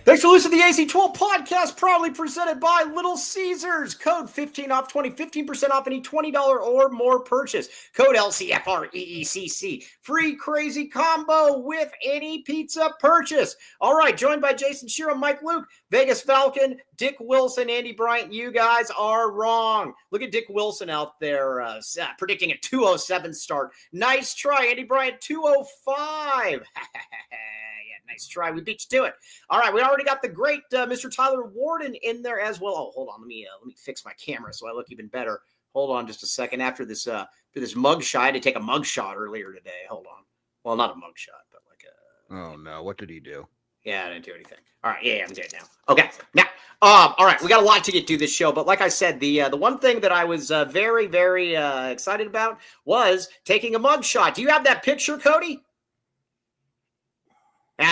Thanks for listening to the AC12 podcast, proudly presented by Little Caesars. Code 15 off 20, 15% off any $20 or more purchase. Code LCFREECC. Free crazy combo with any pizza purchase. All right, joined by Jason Shiro, Mike Luke, Vegas Falcon, Dick Wilson, Andy Bryant. You guys are wrong. Look at Dick Wilson out there predicting a 207 start. Nice try, Andy Bryant, 205. Nice try. We beat you to it. All right, we already got the great Mr. Tyler Warden in there as well. Oh, hold on. Let me fix my camera so I look even better. Hold on just a second. After this mug shot, I had to take a mug shot earlier today. Hold on. Well, not a mug shot, but like a. Oh no! What did he do? Yeah, I didn't do anything. All right, yeah, I'm good now. Okay, now, all right, we got a lot to get through this show, but like I said, the one thing that I was very, very excited about was taking a mug shot. Do you have that picture, Cody?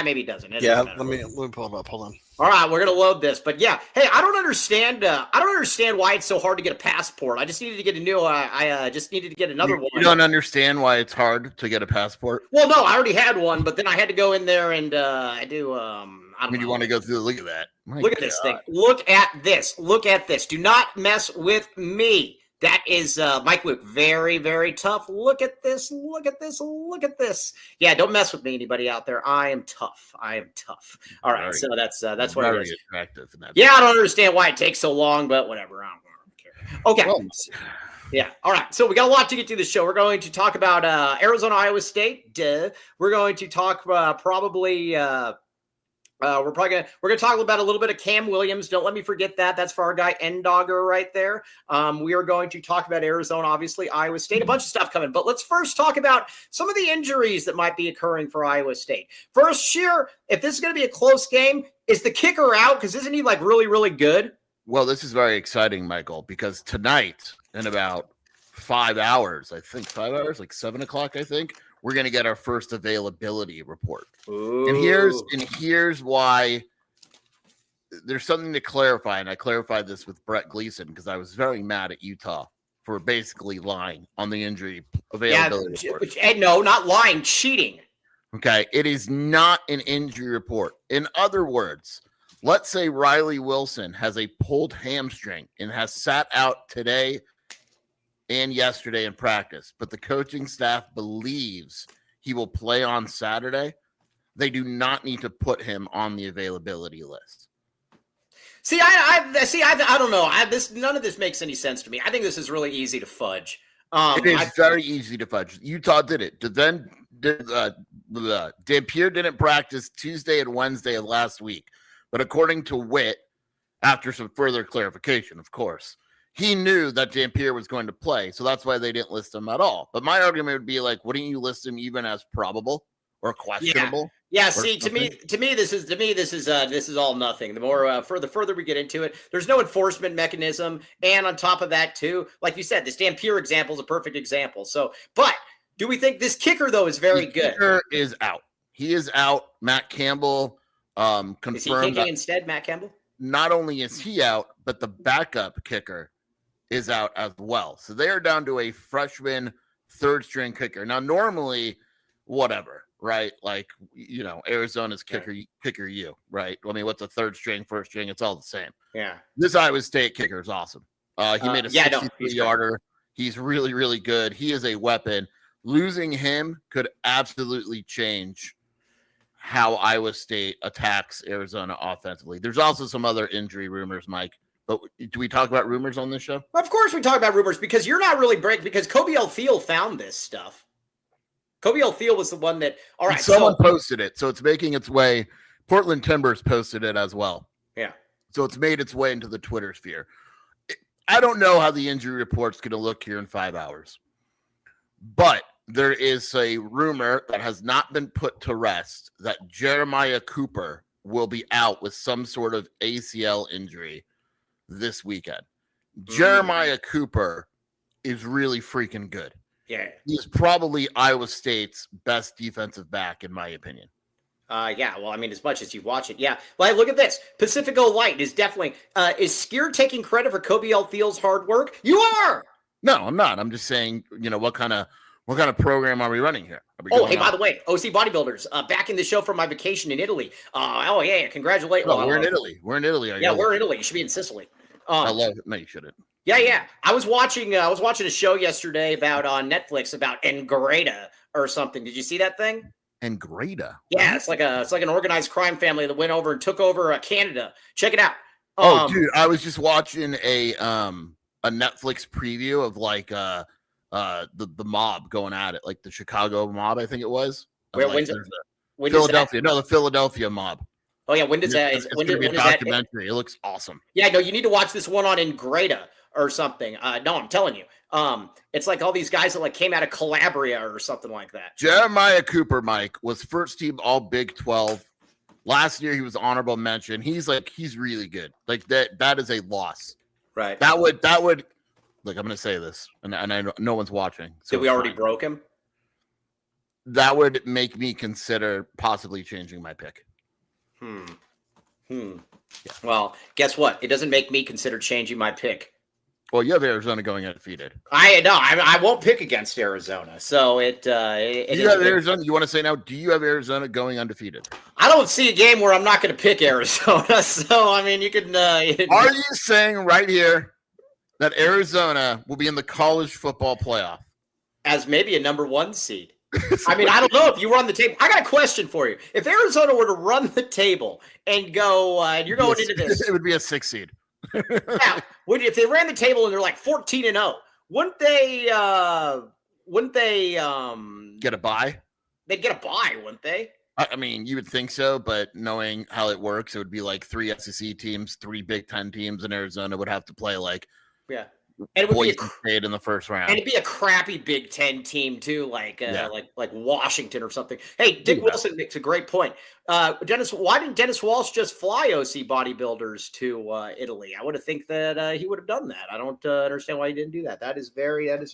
Maybe it doesn't. Let me pull it up. Hold on. All right, we're gonna load this, but yeah, hey, I don't understand why it's so hard to get a passport. I just needed to get a new. I just needed to get another one. You don't understand why it's hard to get a passport? Well, no, I already had one, but then I had to go in there and I do. I mean, you want to go through? Look at that. Look at this thing. Look at this. Look at this. Do not mess with me. That is Mike Luke. Very, very tough. Look at this. Look at this. Look at this. Yeah, don't mess with me, anybody out there. I am tough. I am tough. All right, so that's what it is. Attractive yeah, I don't understand why it takes so long, but whatever. I don't care. Okay. Well, yeah. All right. So we got a lot to get through the show. We're going to talk about Arizona, Iowa State. We're going to talk probably. We're gonna talk about a little bit of Cam Williams. Don't let me forget that. That's for our guy N-Dogger right there. We are going to talk about Arizona, obviously Iowa State, a bunch of stuff coming. But let's first talk about some of the injuries that might be occurring for Iowa State. First, Sheer, if this is going to be a close game, is the kicker out? Because isn't he like really, really good? Well, this is very exciting, Michael, because tonight in about 5 hours, I think 5 hours, like 7 o'clock, I think. We're going to get our first availability report. Ooh. And here's why there's something to clarify. And I clarified this with Brett Gleason because I was very mad at Utah for basically lying on the injury availability report. No, not lying, cheating. Okay. It is not an injury report. In other words, let's say Riley Wilson has a pulled hamstring and has sat out today and yesterday in practice, but the coaching staff believes he will play on Saturday. They do not need to put him on the availability list. See, I don't know. None of this makes any sense to me. I think this is really easy to fudge. It is very easy to fudge. Utah did it. Dampier didn't practice Tuesday and Wednesday of last week, but according to Witt, after some further clarification, of course, he knew that Dampier was going to play, so that's why they didn't list him at all. But my argument would be like, wouldn't you list him even as probable or questionable? Yeah. See, to me, this is all nothing. The more further we get into it, there's no enforcement mechanism, and on top of that, too, like you said, this Dampier example is a perfect example. So, but do we think this kicker though is very good? Kicker is out. He is out. Matt Campbell confirmed. Is he kicking instead, Matt Campbell? Not only is he out, but the backup kicker is out as well. So they are down to a freshman third string kicker. Now, normally, whatever, right? Like, Arizona's kicker, right? I mean, what's a third string, first string? It's all the same. Yeah. This Iowa State kicker is awesome. He made a 63-yarder. He's really, really good. He is a weapon. Losing him could absolutely change how Iowa State attacks Arizona offensively. There's also some other injury rumors, Mike. But do we talk about rumors on this show? Of course we talk about rumors because you're not really because Kobe L. Thiel found this stuff. Kobe L. Thiel was the one that, all right. Someone posted it, so it's making its way. Portland Timbers posted it as well. Yeah. So it's made its way into the Twitter sphere. I don't know how the injury report's going to look here in 5 hours. But there is a rumor that has not been put to rest that Jeremiah Cooper will be out with some sort of ACL injury this weekend. Jeremiah Cooper is really freaking good. Yeah. He's probably Iowa State's best defensive back, in my opinion. Yeah, well, I mean, as much as you watch it, yeah. Like, look at this. Pacifico Light is definitely is Skier taking credit for Kobe L. Thiel's hard work? You are. No, I'm not. I'm just saying, what kind of What kind of program are we running here? By the way, OC Bodybuilders, back in the show from my vacation in Italy. Congratulations. No, we're in Italy. We're in Italy. We're in Italy. You should be in Sicily. I love it. No, you shouldn't. Yeah. I was watching a show yesterday about on Netflix about N'Greta or something. Did you see that thing? N'Greta. Yeah, it's like an organized crime family that went over and took over Canada. Check it out. Dude, I was just watching a Netflix preview of like the mob going at it, like the Chicago mob, I think it was. When's Philadelphia? No, the Philadelphia mob. Oh yeah, when does that? It's going to be a documentary. It looks awesome. Yeah, no, you need to watch this one on N'Greta or something. No, I'm telling you, it's like all these guys that like came out of Calabria or something like that. Jeremiah Cooper, Mike, was first team All Big 12. Last year he was honorable mention. He's really good. Like that is a loss. Right. That would look. I'm going to say this, and I know no one's watching. So did we already broke him? That would make me consider possibly changing my pick. Yeah. Well, guess what? It doesn't make me consider changing my pick. Well, you have Arizona going undefeated. I won't pick against Arizona. So you have Arizona. You want to say now? Do you have Arizona going undefeated? I don't see a game where I'm not going to pick Arizona. So I mean, you can. Are you saying right here that Arizona will be in the college football playoff as maybe a number 1 seed? I mean, I don't know if you run the table. I got a question for you. If Arizona were to run the table and go, and you're going into this, it would be a 6 seed. Yeah, if they ran the table and they're like 14-0, wouldn't they get a bye? They'd get a bye, wouldn't they? I mean, you would think so, but knowing how it works, it would be like 3 SEC teams, 3 Big Ten teams, and Arizona would have to play like and it would Boise State in the first round. And it'd be a crappy Big Ten team too, like Washington or something. Hey, Dick Wilson makes a great point. Dennis, why didn't Dennis Walsh just fly OC Bodybuilders to Italy? I would have think that he would have done that. I don't understand why he didn't do that. That is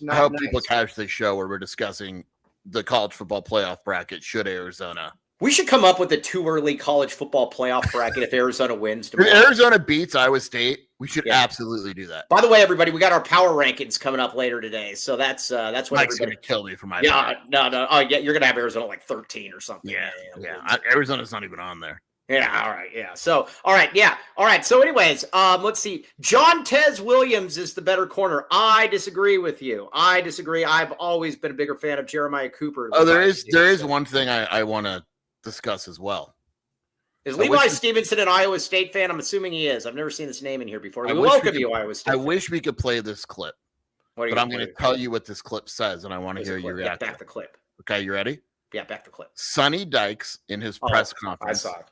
not. I hope nice. people catch the show where we're discussing the college football playoff bracket. Should Arizona? We should come up with a too early college football playoff bracket if Arizona wins tomorrow. If Arizona beats Iowa State, we should absolutely do that. By the way, everybody, we got our power rankings coming up later today, so that's what Mike's going to kill me for my no. Oh yeah, you're going to have Arizona like 13 or something. Yeah. Arizona's not even on there. Yeah. All right. Yeah. So all right. Yeah. All right. So anyways, let's see. John Tez Williams is the better corner. I disagree with you. I disagree. I've always been a bigger fan of Jeremiah Cooper. Oh, there is one thing I want to discuss as well. Is Levi Stevenson an Iowa State fan? I'm assuming he is. I've never seen this name in here before. We welcome you, Iowa State. I wish we could play this clip, but I'm going to tell you what this clip says, and I want to hear your reaction. Back the clip. Okay, you ready? Yeah, back the clip. Sonny Dykes in his press conference. I saw it.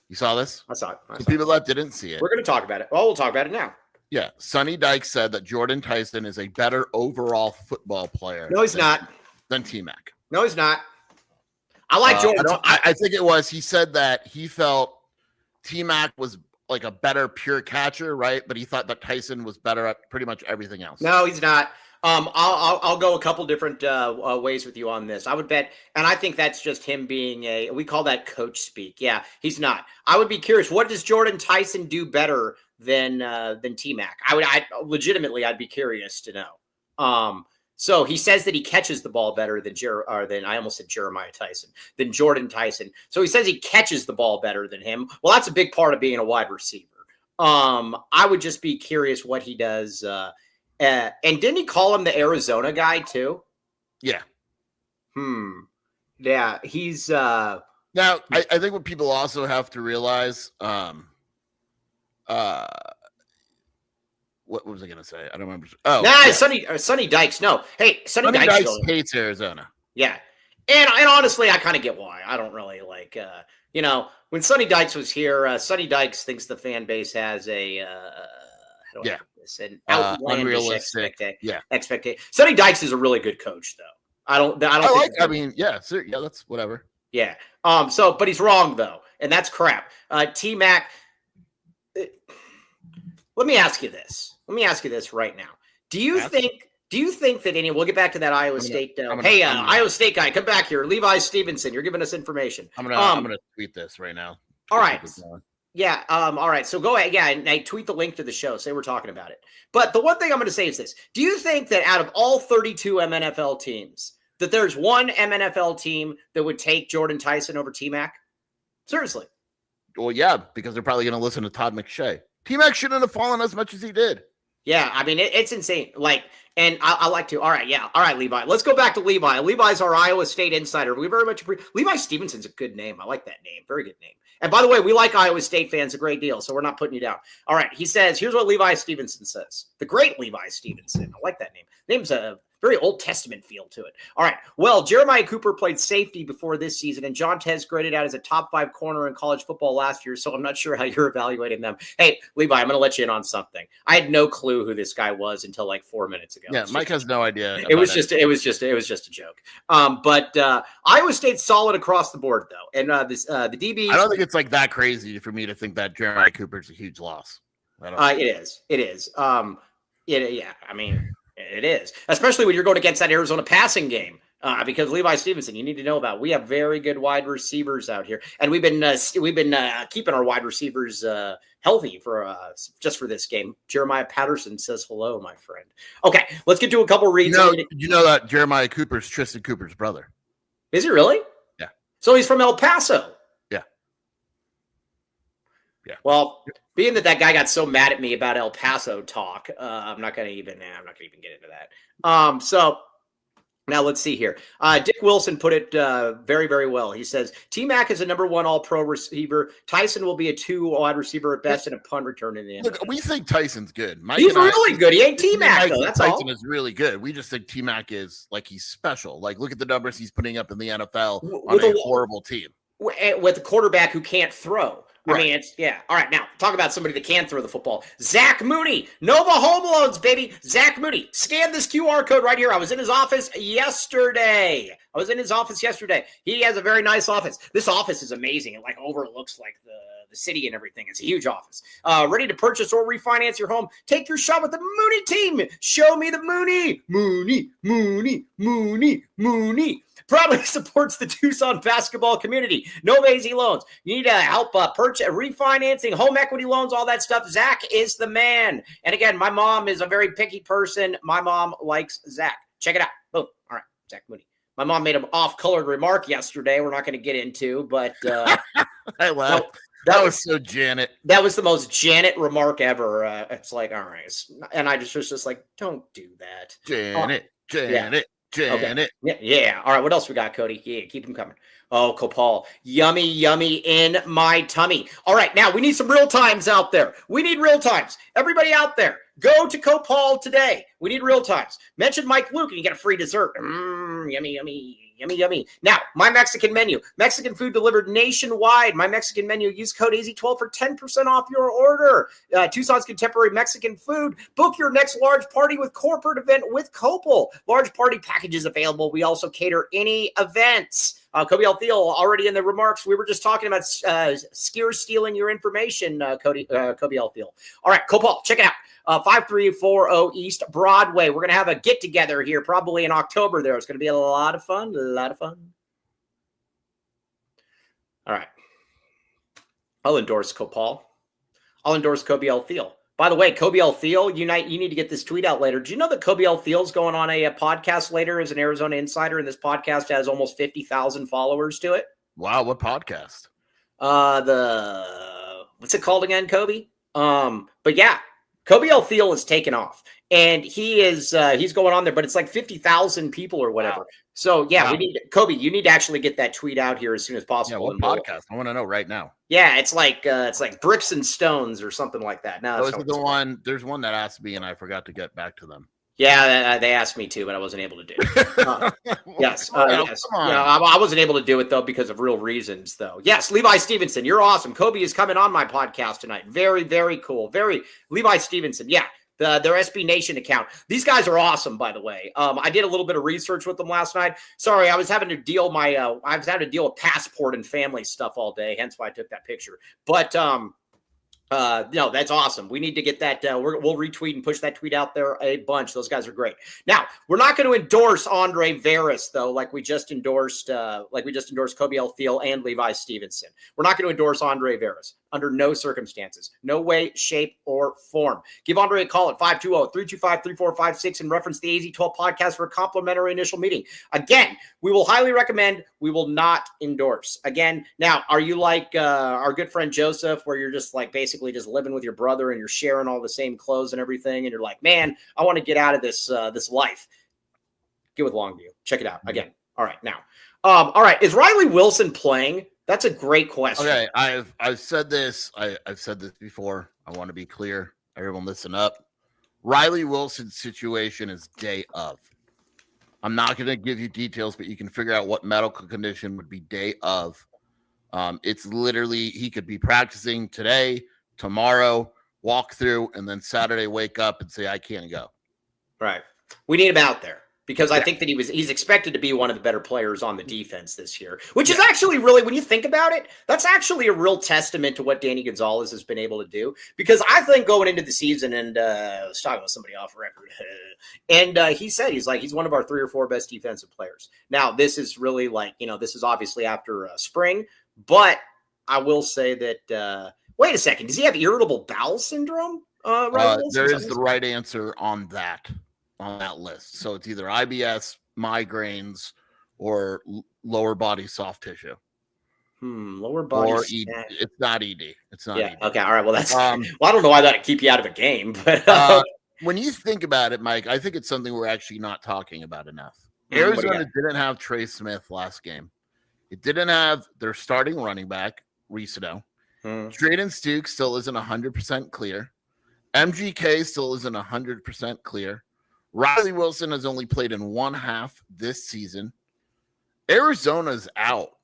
You saw this? I saw it. The people that didn't see it. We're going to talk about it. Well, we'll talk about it now. Yeah, Sonny Dykes said that Jordan Tyson is a better overall football player. No, he's not. Than T-Mac. No, he's not. I like Jordan. I think it was. He said that he felt T-Mac was like a better pure catcher, right? But he thought that Tyson was better at pretty much everything else. No, he's not. I'll go a couple different ways with you on this. I would bet, and I think that's just him being we call that coach speak. Yeah, he's not. I would be curious. What does Jordan Tyson do better than T-Mac? I'd be curious to know. So he says that he catches the ball better than I almost said Jeremiah Tyson, than Jordan Tyson. So he says he catches the ball better than him. Well, that's a big part of being a wide receiver. I would just be curious what he does. And didn't he call him the Arizona guy too? Yeah. Yeah, he's now I think what people also have to realize, what was I going to say? I don't remember. Oh, Sonny Dykes. No. Hey, Sonny Dykes hates Arizona. Yeah. And honestly, I kind of get why. I don't really like, when Sonny Dykes was here, Sonny Dykes thinks the fan base has an outlandish expectation. Sonny Dykes is a really good coach, though. That's whatever. Yeah. But he's wrong, though. And that's crap. T-Mac, let me ask you this. Let me ask you this right now. Do you think that we'll get back to that Iowa State. Iowa State guy, come back here. Levi Stevenson, you're giving us information. I'm gonna tweet this right now. All right. Yeah. All right. So go ahead. Yeah. And I tweet the link to the show. Say we're talking about it. But the one thing I'm going to say is this. Do you think that out of all 32 MNFL teams, that there's one MNFL team that would take Jordan Tyson over T-Mac? Seriously. Well, yeah, because they're probably going to listen to Todd McShay. T-Mac shouldn't have fallen as much as he did. Yeah. I mean, it's insane. Like, and I like to. All right. Yeah. All right, Levi. Let's go back to Levi. Levi's our Iowa State insider. We very much appreciate. Levi Stevenson's a good name. I like that name. Very good name. And by the way, we like Iowa State fans a great deal, so we're not putting you down. All right. He says, here's what Levi Stevenson says. The great Levi Stevenson. I like that name. Name's a very Old Testament feel to it. All right. Well, Jeremiah Cooper played safety before this season, and John Tez graded out as a top 5 corner in college football last year, so I'm not sure how you're evaluating them. Hey, Levi, I'm going to let you in on something. I had no clue who this guy was until like 4 minutes ago. Yeah, Mike has no idea. It was just a joke. But Iowa State's solid across the board, though. And the DBs. I don't think it's like that crazy for me to think that Jeremiah Cooper's a huge loss. It is. Yeah. I mean, it is, especially when you're going against that Arizona passing game. Because Levi Stevenson, you need to know about. We have very good wide receivers out here, and we've been keeping our wide receivers healthy for just for this game. Jeremiah Patterson says hello, my friend. Okay, let's get to a couple reads. You know that Jeremiah Cooper's Tristan Cooper's brother. Is he really? Yeah. So he's from El Paso. Yeah. Yeah. Well, being that guy got so mad at me about El Paso talk, I'm not going to even get into that. So now let's see here. Dick Wilson put it very, very well. He says, T-Mac is a number 1 all-pro receiver. Tyson will be a 2 wide receiver at best and a punt return in the end. Look, we think Tyson's good. He's really good. He ain't T-Mac, though. That's Tyson all. is really good. We just think T-Mac is like he's special. Like, look at the numbers he's putting up in the NFL on a horrible team. With a quarterback who can't throw. Right. I mean, all right, now, talk about somebody that can throw the football. Zach Mooney, Nova Home Loans, baby. Zach Mooney, scan this QR code right here. I was in his office yesterday. He has a very nice office. This office is amazing. It like overlooks like the city and everything. It's a huge office. Ready to purchase or refinance your home? Take your shot with the Mooney team. Show me the Mooney. Mooney. Proudly supports the Tucson basketball community. No easy loans. You need to help purchase, refinancing, home equity loans, all that stuff. Zach is the man. And again, my mom is a very picky person. My mom likes Zach. Check it out. Boom. All right, Zach Mooney. My mom made an off-colored remark yesterday we're not going to get into, but I laughed. That was so Janet. That was the most Janet remark ever. It's like, all right. And I was just like, don't do that. Janet. Okay. Yeah. All right. What else we got, Cody? Yeah, keep them coming. Oh, Copal. Yummy in my tummy. All right. Now we need some real times out there. We need real times. Everybody out there, go to Copal today. We need real times. Mention Mike Luke and you get a free dessert. Yummy. Now, My Mexican Menu. Mexican food delivered nationwide. My Mexican Menu. Use code AZ12 for 10% off your order. Tucson's contemporary Mexican food. Book your next large party with corporate event with Copal. Large party packages available. We also cater any events. Kobe Altheel already in the remarks. We were just talking about skiers stealing your information, Kobe Altheel. All right, Copal, check it out. 5340 East Broadway. We're going to have a get-together here probably in October there. It's going to be a lot of fun. All right. I'll endorse Copal. I'll endorse Kobe Altheel. By the way, Kobe Altheel, you need to get this tweet out later. Do you know that Kobe Altheel's going on a podcast later as an Arizona insider, and this podcast has almost 50,000 followers to it? Wow, what podcast? What's it called again, Kobe? But yeah, Kobe Altheel is taken off, and he's going on there, but it's like 50,000 people or whatever. Wow. So yeah, we need Kobe. You need to actually get that tweet out here as soon as possible. Yeah, what podcast? I want to know right now. Yeah, it's like Bricks and Stones or something like that. No, is the one. There's one that asked me, and I forgot to get back to them. Yeah, they asked me too, but I wasn't able to do it. Yes. I wasn't able to do it, though, because of real reasons, though. Yes, Levi Stevenson, you're awesome. Kobe is coming on my podcast tonight. Very, very cool. Levi Stevenson, yeah. Their SB Nation account. These guys are awesome, by the way. I did a little bit of research with them last night. Sorry, I was having to deal with passport and family stuff all day, hence why I took that picture. But no, that's awesome. We need to get that. We'll retweet and push that tweet out there a bunch. Those guys are great. Now, we're not going to endorse Andre Veras, though, like we just endorsed Kobe Altheel and Levi Stevenson. We're not going to endorse Andre Veras. under no circumstances. No way, shape, or form. Give Andre a call at 520-325-3456 and reference the AZ12 podcast for a complimentary initial meeting. Again, we will highly recommend. We will not endorse. Again, now, are you like our good friend Joseph, where you're just like basically just living with your brother and you're sharing all the same clothes and everything, and you're like, man, I want to get out of this life? Get with Longview. Check it out. Again. All right, now. All right, is Riley Wilson playing? That's a great question. Okay, I've said this. I've said this before. I want to be clear. Everyone listen up. Riley Wilson's situation is day of. I'm not going to give you details, but you can figure out what medical condition would be day of. It's literally, he could be practicing today, tomorrow, walk through, and then Saturday wake up and say, I can't go. Right. We need him out there. Because I think that he's expected to be one of the better players on the defense this year, which is actually really, when you think about it, that's actually a real testament to what Danny Gonzalez has been able to do. Because I think going into the season, and I was talking with somebody off record, and he said he's one of our 3 or 4 best defensive players. Now, this is really this is obviously after spring, but I will say that, wait a second, does he have irritable bowel syndrome? There is the right answer on that list. So it's either IBS, migraines, or lower body soft tissue. Lower body. Or it's not ED. It's not ED. Okay. All right. Well, that's. Well, I don't know why that'd keep you out of a game, but when you think about it, Mike, I think it's something we're actually not talking about enough. Arizona didn't have Trey Smith last game. It didn't have their starting running back, Ricino. Drayden Stukes still isn't 100% clear. MGK still isn't 100% clear. Riley Wilson has only played in one half this season. Arizona's out.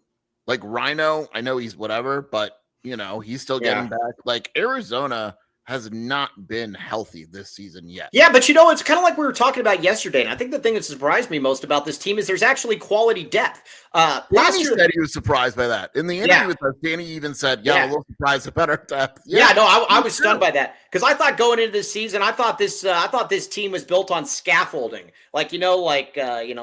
Like Rhino, I know he's whatever, but he's still getting back. Like Arizona has not been healthy this season yet. Yeah, but it's kind of like we were talking about yesterday. And I think the thing that surprised me most about this team is there's actually quality depth. Last year said he was surprised by that. In the interview with us, Danny even said, a little surprised at better depth. I was stunned by that. Because I thought going into this season, I thought this team was built on scaffolding. You know what scaffolding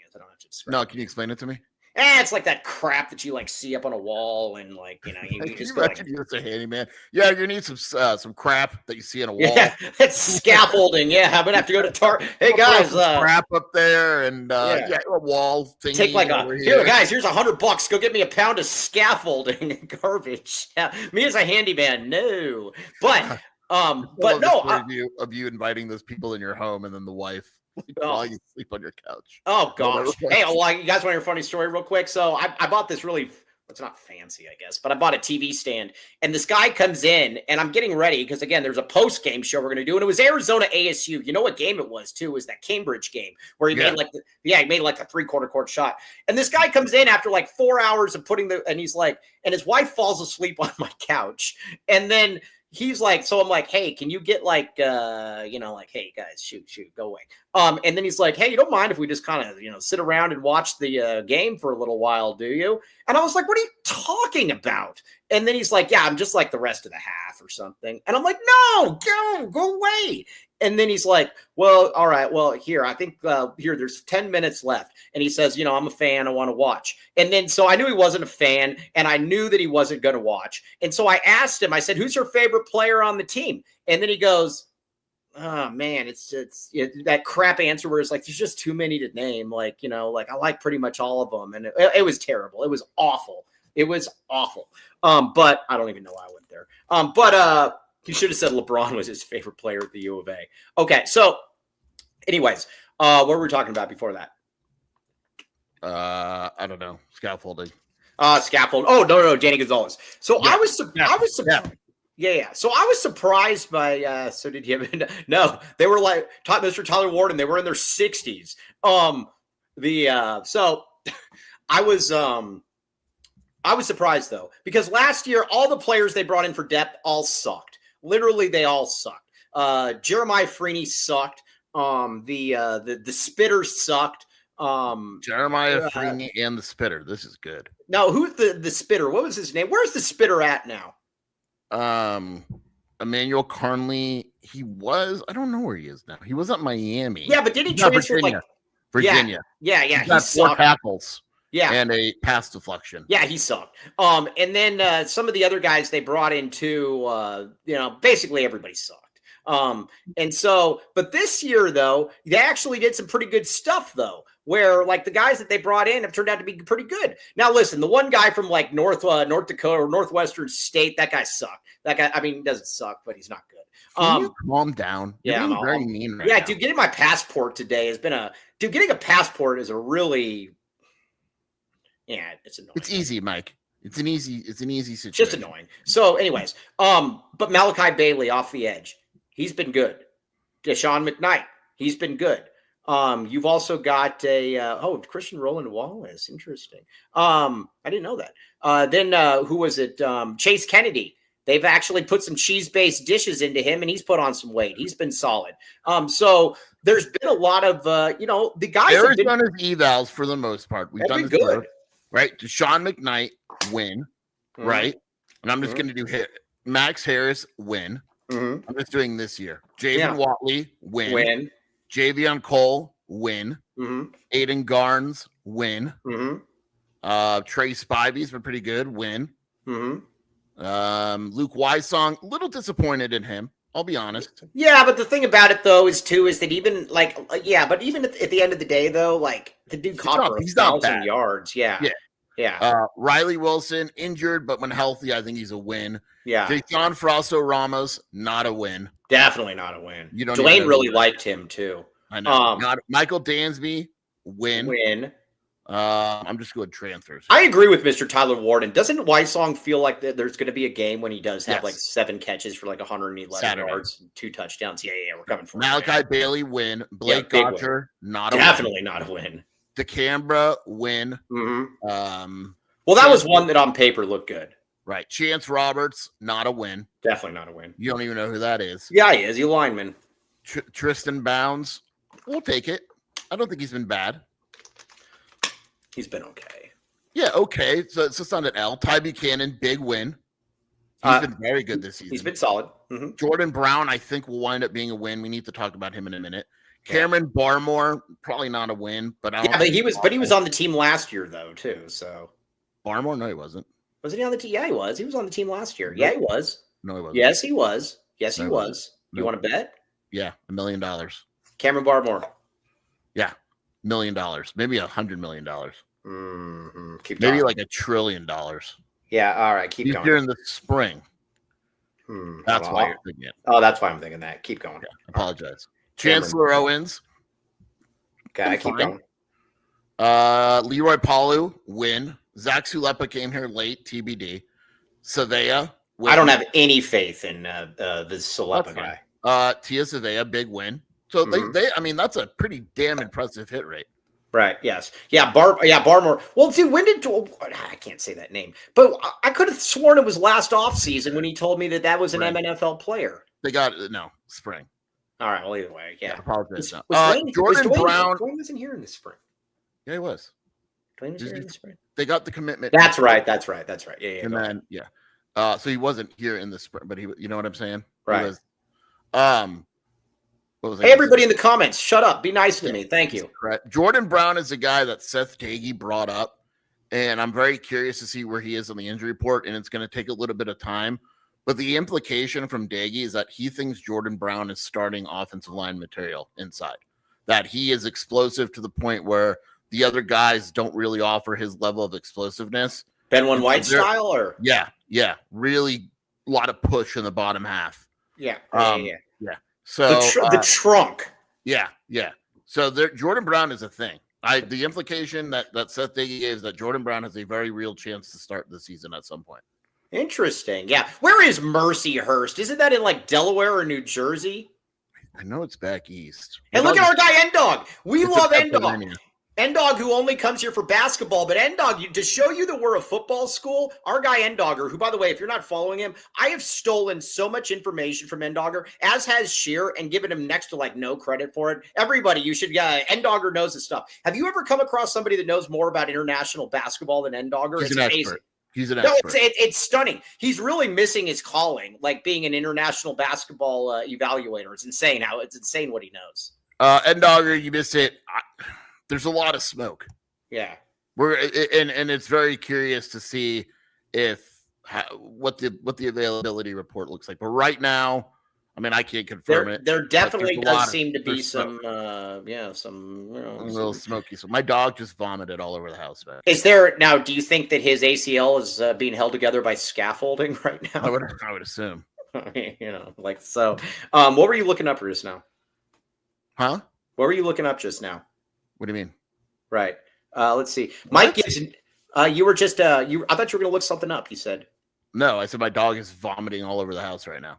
is. I don't have to describe. No, can you explain it to me? It's like that crap that you see up on a wall and you just go you're a handyman. Yeah, you need some crap that you see on a wall. Yeah, it's scaffolding. Yeah, I'm gonna have to go to Hey guys, crap up there and a wall thing. Take here, guys. Here's $100. Go get me a pound of scaffolding and garbage. Yeah, me as a handyman, no. But no. Of you inviting those people in your home and then the wife. While you sleep on your couch. Oh gosh. Hey, you guys want to hear a funny story real quick? So I bought this really, it's not fancy, I guess, but I bought a TV stand, and this guy comes in, and I'm getting ready because again, there's a post-game show we're going to do, and it was Arizona ASU. You know what game it was too? It was that Cambridge game where he made like a 3/4 court shot. And this guy comes in after like 4 hours of and he's like, and his wife falls asleep on my couch, and then he's like, so I'm like, hey, can you get hey guys, shoot, go away. And then he's like, hey, you don't mind if we just kind of, sit around and watch the game for a little while, do you? And I was like, what are you talking about? And then he's like, yeah, I'm just like the rest of the half or something. And I'm like, no, go away. And then he's like, well, all right, well, here, I think there's 10 minutes left. And he says, I'm a fan. I want to watch. And then, so I knew he wasn't a fan and I knew that he wasn't going to watch. And so I asked him, I said, who's your favorite player on the team? And then he goes, oh man, it's that crap answer where it's like, there's just too many to name. I like pretty much all of them. And it was terrible. It was awful. It was awful. But I don't even know why I went there. But he should have said LeBron was his favorite player at the U of A. Okay. So anyways, what were we talking about before that? I don't know. Scaffolding. Scaffold. Oh, no, Danny Gonzalez. So I was surprised. Yeah. So I was surprised by. So did you? No, they were like Mr. Tyler Warden. They were in their 60s. So I was surprised though because last year all the players they brought in for depth all sucked. Literally, they all sucked. Jeremiah Freeney sucked. The spitter sucked. Jeremiah Freeney and the spitter. This is good. No, who's the spitter? What was his name? Where's the spitter at now? Emmanuel Carnley. I don't know where he is now. He was at Miami. Yeah, but did he transfer Virginia? Yeah. He's got 4 tackles. Yeah. And a pass deflection. Yeah, he sucked. And then some of the other guys they brought in too, basically everybody sucked. But this year though, they actually did some pretty good stuff though, where like the guys that they brought in have turned out to be pretty good. Now listen, the one guy from like North Dakota or Northwestern State, that guy sucked. That guy, I mean, he doesn't suck, but he's not good. Can you calm down? You're being very mean right now. Dude, getting my passport today has been getting a passport is a really, it's annoying. It's easy, Mike. It's an easy situation. Just annoying. So anyways, but Malachi Bailey off the edge. He's been good. Deshaun McKnight, he's been good. You've also got Christian Roland Wallace. Interesting. I didn't know that. Then who was it? Chase Kennedy. They've actually put some cheese-based dishes into him, and he's put on some weight. He's been solid. So there's been a lot of the guys. Arizona's evals for the most part. We've done this good, right? Deshaun McKnight win, right? And I'm just going to do Max Harris win. I'm just doing this year. Javen Watley win. Javion Cole win. Aiden Garnes win. Trey Spivey's been pretty good win. Luke Wysong, a little disappointed in him. I'll be honest. Yeah, but the thing about it though is that even but even at the end of the day though, like the dude caught for 1,000 yards. Yeah. Riley Wilson injured, but when healthy, I think he's a win. Yeah. Jason Frosto Ramos, not a win. Definitely not a win. You don't. Dwayne really liked him too. I know. Not Michael Dansby, win. I'm just going transfers. I agree with Mr. Tyler Warden. Doesn't Wysong feel like there's going to be a game when he does have like 7 catches for like 111 yards, 2 touchdowns? Yeah, we're coming for Malachi Bailey, win. Blake Gotcher, not a definitely not a win. DeCambra, win. Well, that was one that on paper looked good. Right. Chance Roberts, not a win. Definitely not a win. You don't even know who that is. Yeah, he is. He's a lineman. Tristan Bounds, we'll take it. I don't think he's been bad. He's been okay. Yeah, okay. So it's just on an L. Ty Buchanan, big win. He's been very good this season. He's been solid. Jordan Brown, I think, will wind up being a win. We need to talk about him in a minute. Cameron Barmore, probably not a win, but he was on the team last year though too. So Barmore, no, he wasn't. Wasn't he on the team? Yeah, he was. He was on the team last year. Yeah, he was. No, he wasn't. Yes, he was. Yes, he was. You want to bet? Yeah, $1 million. Cameron Barmore. Yeah, $1 million. Maybe $100 million. Keep maybe going. like $1 trillion. Yeah. All right. Keep going. During the spring. That's why you're thinking it. Oh, that's why I'm thinking that. Keep going. Yeah, apologize. Chancellor Owens. Okay, keep going. Leroy Palu, win. Zach Sulepa came here late, TBD. Savea, win. I don't have any faith in the Sulepa guy. Tia Savea, big win. So I mean, that's a pretty damn impressive hit rate. Right. Yes. Yeah. Barmore. Well, dude, I can't say that name, but I could have sworn it was last offseason when he told me that was an MNFL player. They got spring. All right. Well, either way, yeah. I apologize. Jordan Brown. Dwayne wasn't here in the spring. Yeah, he was. Dwayne was here in the spring. They got the commitment. That's right. Yeah. And then so he wasn't here in the spring, but you know what I'm saying? Right. He was, hey, everybody in the comments, shut up. Be nice to me. Thank you. Correct. Jordan Brown is a guy that Seth Dagey brought up, and I'm very curious to see where he is on the injury report, and it's going to take a little bit of time. But the implication from Dagey is that he thinks Jordan Brown is starting offensive line material inside, that he is explosive to the point where the other guys don't really offer his level of explosiveness. Ben White style, or? Yeah. Really a lot of push in the bottom half. Yeah. So the trunk. Yeah. So Jordan Brown is a thing. The implication that Seth Dagey gave is that Jordan Brown has a very real chance to start the season at some point. Interesting. Yeah. Where is Mercyhurst? Isn't that in like Delaware or New Jersey? I know it's back east. And look at our guy N-Dog. We love N-Dog. N-Dog, who only comes here for basketball, but N-Dog, to show you that we're a football school, our guy N-Dogger, who, by the way, if you're not following him, I have stolen so much information from N-Dogger, as has Sheer, and given him next to no credit for it. Everybody, you should, N-Dogger knows this stuff. Have you ever come across somebody that knows more about international basketball than N-Dogger? He's an expert. He's an expert. It's stunning. He's really missing his calling, like being an international basketball evaluator. It's insane what he knows. N-Dogger, you missed it. There's a lot of smoke. Yeah. And it's very curious to see what the availability report looks like. But right now, I mean, I can't confirm it. There definitely does seem to be some some a little smoky. So my dog just vomited all over the house, man. Is there now? Do you think that his ACL is being held together by scaffolding right now? I would assume. Like so. What were you looking up just now? Huh? What were you looking up just now? What do you mean? Right. Let's see. Mike gives. You were just. I thought you were going to look something up. You said. No, I said my dog is vomiting all over the house right now.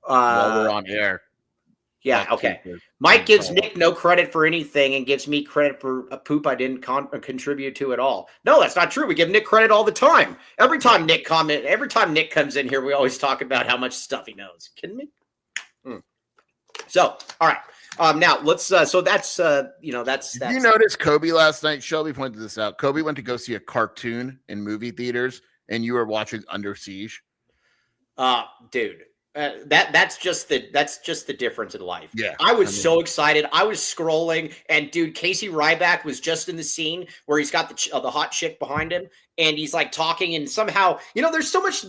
While we're on air. Yeah. Okay. Mike gives Nick no credit for anything and gives me credit for a poop I didn't contribute to at all. No, that's not true. We give Nick credit all the time. Every time Nick comes in here, we always talk about how much stuff he knows. Kidding me? So, all right. Now let's. So that's. That's. Did you notice Kobe last night? Shelby pointed this out. Kobe went to go see a cartoon in movie theaters, and you were watching Under Siege. Dude. That's just the difference in life. Yeah, I was so excited. I was scrolling, and dude, Casey Ryback was just in the scene where he's got the hot chick behind him, and he's like talking, and somehow, there's so much.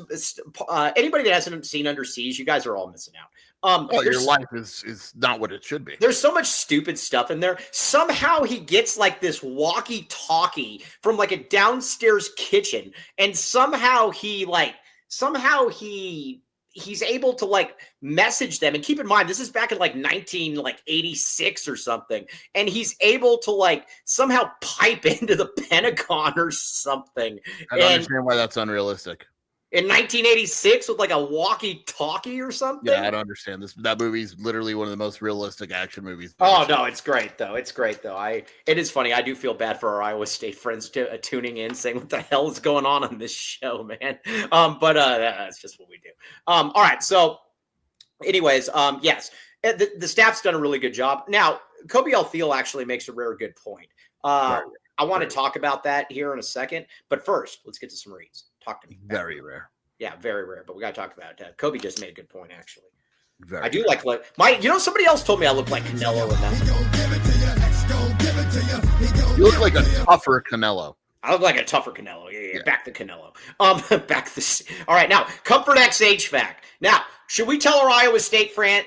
Anybody that hasn't seen Under Siege, you guys are all missing out. Your life is not what it should be. There's so much stupid stuff in there. Somehow he gets like this walkie-talkie from like a downstairs kitchen, and somehow he's able to like message them. And keep in mind, this is back in like 1986 or something. And he's able to like somehow pipe into the Pentagon or something. I don't understand why that's unrealistic. In 1986 with like a walkie-talkie or something? Yeah, I don't understand this. That movie's literally one of the most realistic action movies. Oh, no, it's great, though. It is funny. I do feel bad for our Iowa State friends tuning in, saying, what the hell is going on this show, man? But that's just what we do. All right, so anyways, yes, the staff's done a really good job. Now, Kobe Alfiel actually makes a very good point. I want to talk about that here in a second. But first, let's get to some reads. Talk to me. Very rare. Yeah, very rare. But we got to talk about it. Kobe just made a good point, actually. Very I do rare. like somebody else told me I look like Canelo in that. You look like a tougher Canelo. I look like a tougher Canelo. Yeah. Back the Canelo. All right, now, Comfort X HVAC. Now, should we tell our Iowa State friends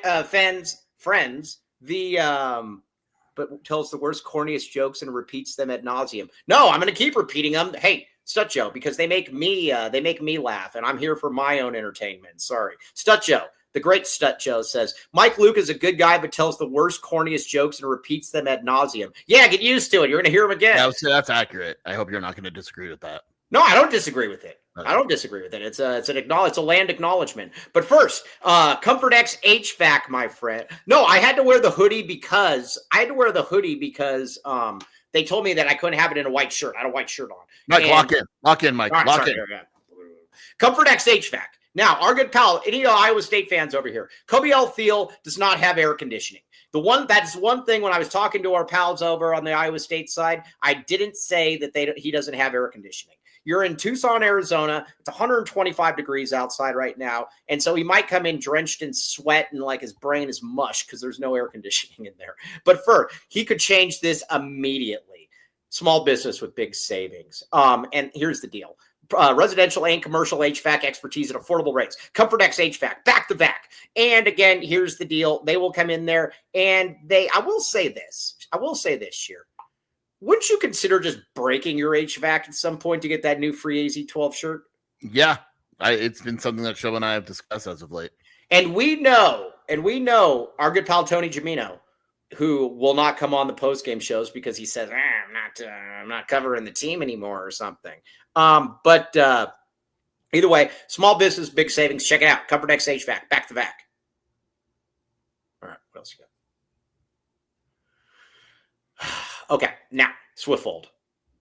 but tells the worst, corniest jokes and repeats them ad nauseum? No, I'm going to keep repeating them. Hey, Stut Joe, because they make me laugh, and I'm here for my own entertainment. Sorry. Stut Joe, the great Stut Joe says, Mike Luke is a good guy, but tells the worst, corniest jokes and repeats them ad nauseum. Yeah, get used to it. You're going to hear them again. That's accurate. I hope you're not going to disagree with that. No, I don't disagree with it. Okay. I don't disagree with it. It's a land acknowledgement. But first, Comfort X HVAC, my friend. No, I had to wear the hoodie because they told me that I couldn't have it in a white shirt. I had a white shirt on. Mike, lock in, Mike. Lock in. Comfort X HVAC. Now, our good pal, any Iowa State fans over here, Kobe Alfiel does not have air conditioning. That's one thing when I was talking to our pals over on the Iowa State side, I didn't say that he doesn't have air conditioning. You're in Tucson, Arizona. It's 125 degrees outside right now. And so he might come in drenched in sweat and like his brain is mush because there's no air conditioning in there. But he could change this immediately. Small business with big savings. And here's the deal. Residential and commercial HVAC expertise at affordable rates. Comfort X HVAC, back to back. And again, here's the deal. They will come in there and I will say this year. Wouldn't you consider just breaking your HVAC at some point to get that new free AZ12 shirt? Yeah, it's been something that Shell and I have discussed as of late. And we know our good pal Tony Gimino, who will not come on the post-game shows because he says, I'm not covering the team anymore or something. But either way, small business, big savings. Check it out. Comfort X HVAC, back to back. All right, what else you got? Okay, now, Swiftfold,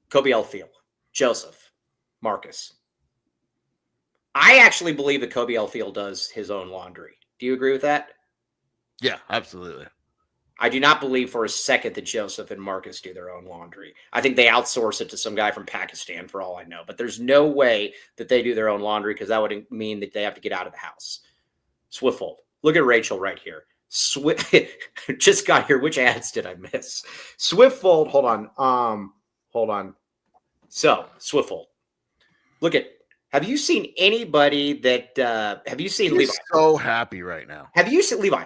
Kobe Alfiel, Joseph, Marcus. I actually believe that Kobe Alfiel does his own laundry. Do you agree with that? Yeah, absolutely. I do not believe for a second that Joseph and Marcus do their own laundry. I think they outsource it to some guy from Pakistan for all I know. But there's no way that they do their own laundry because that would mean that they have to get out of the house. Swiftfold. Look at Rachel right here. Just got here. Which ads did I miss? Swiftfold. Hold on. So, Swiffle, look at. Have you seen anybody that? Have you seen He's Levi? so happy right now. Have you seen Levi?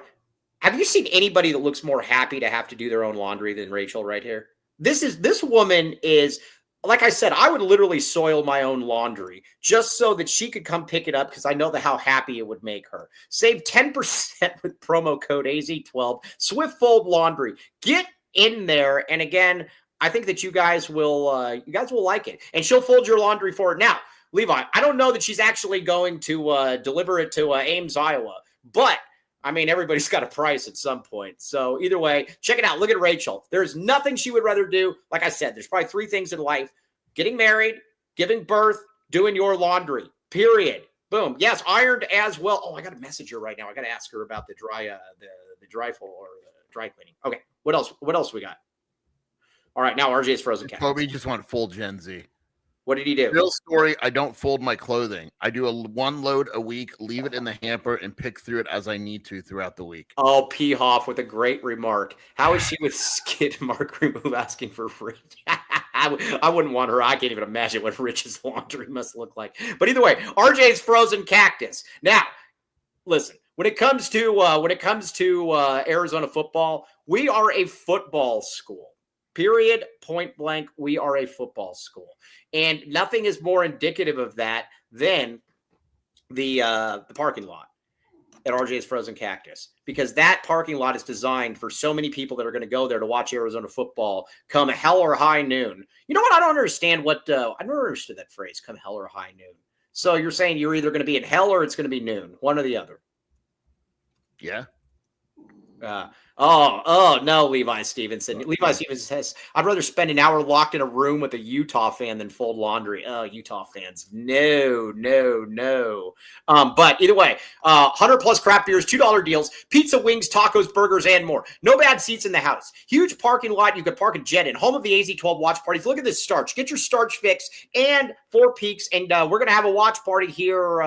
Have you seen anybody that looks more happy to have to do their own laundry than Rachel right here? This woman is, like I said, I would literally soil my own laundry just so that she could come pick it up because I know how happy it would make her. Save 10% with promo code AZ12. Swift Fold Laundry. Get in there, and again, I think that you guys will like it, and she'll fold your laundry for it. Now, Levi, I don't know that she's actually going to deliver it to Ames, Iowa, but I mean, everybody's got a price at some point. So either way, check it out. Look at Rachel. There's nothing she would rather do. Like I said, there's probably 3 things in life: getting married, giving birth, doing your laundry, period. Boom. Yes, ironed as well. Oh, I got a message her right now. I got to ask her about the dry cleaning. Okay. What else? What else we got? All right. Now RJ's frozen cat. Kobe just went full Gen Z. What did he do? Real story, I don't fold my clothing. I do one load a week, leave it in the hamper, and pick through it as I need to throughout the week. Oh, P. Hoff with a great remark. How is she with Skid Mark Remove asking for free? I wouldn't want her. I can't even imagine what Rich's laundry must look like. But either way, RJ's frozen cactus. Now, listen, when it comes to Arizona football, we are a football school. Period, point blank, we are a football school. And nothing is more indicative of that than the parking lot at RJ's Frozen Cactus, because that parking lot is designed for so many people that are going to go there to watch Arizona football come hell or high noon. You know what? I don't understand I never understood that phrase, come hell or high noon. So you're saying you're either going to be in hell or it's going to be noon, one or the other. Yeah. No, Levi Stevenson. Levi Stevenson says, I'd rather spend an hour locked in a room with a Utah fan than fold laundry. Oh, Utah fans. No. But either way, 100 plus craft beers, $2 deals, pizza, wings, tacos, burgers, and more. No bad seats in the house. Huge parking lot. You could park a jet in. Home of the AZ12 watch parties. Look at this starch. Get your starch fix and 4 Peaks. And we're going to have a watch party here.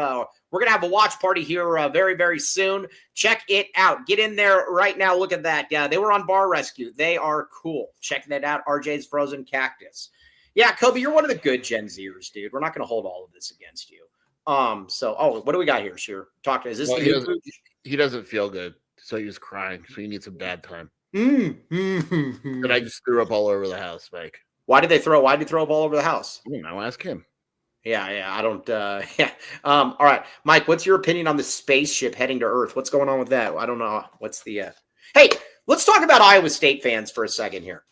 Very, very soon. Check it out. Get in there right now. Look at that. Yeah, they were on Bar Rescue. They are cool. Check that out. RJ's Frozen Cactus. Yeah, Kobe, you're one of the good Gen Zers, dude. We're not going to hold all of this against you. What do we got here, Sheer? Is this he doesn't feel good, so he's crying. So he needs some dad time. And I just threw up all over the house, Mike. Why did you throw up all over the house? I don't know. Ask him. Yeah, I don't. All right, Mike, what's your opinion on the spaceship heading to Earth? What's going on with that? I don't know. What's the? Hey, let's talk about Iowa State fans for a second here.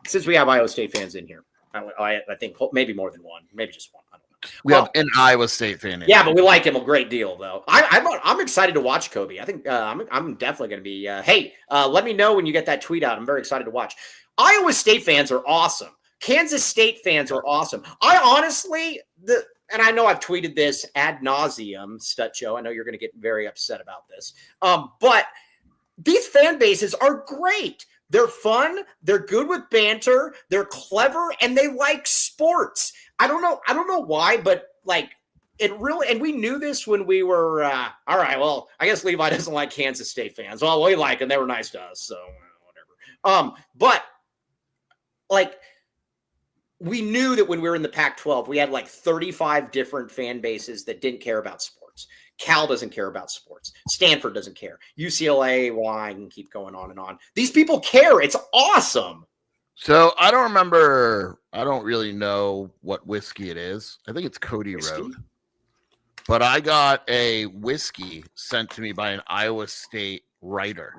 Since we have Iowa State fans in here, I think maybe more than one, maybe just one. I don't know. We have an Iowa State fan. Yeah, but we like him a great deal, though. I'm excited to watch Kobe. I think I'm definitely going to be. Let me know when you get that tweet out. I'm very excited to watch. Iowa State fans are awesome. Kansas State fans are awesome. I honestly, and I know I've tweeted this ad nauseum, Stutcho. I know you're going to get very upset about this. But these fan bases are great. They're fun. They're good with banter. They're clever, and they like sports. I don't know why, but like it really. And we knew this when we were. All right. Well, I guess Levi doesn't like Kansas State fans. Well, we like them. They were nice to us, so whatever. But like. We knew that when we were in the Pac-12, we had like 35 different fan bases that didn't care about sports. Cal doesn't care about sports. Stanford doesn't care. UCLA, well, I can keep going on and on. These people care. It's awesome. So I don't really know what whiskey it is. I think it's Cody Road. But I got a whiskey sent to me by an Iowa State writer.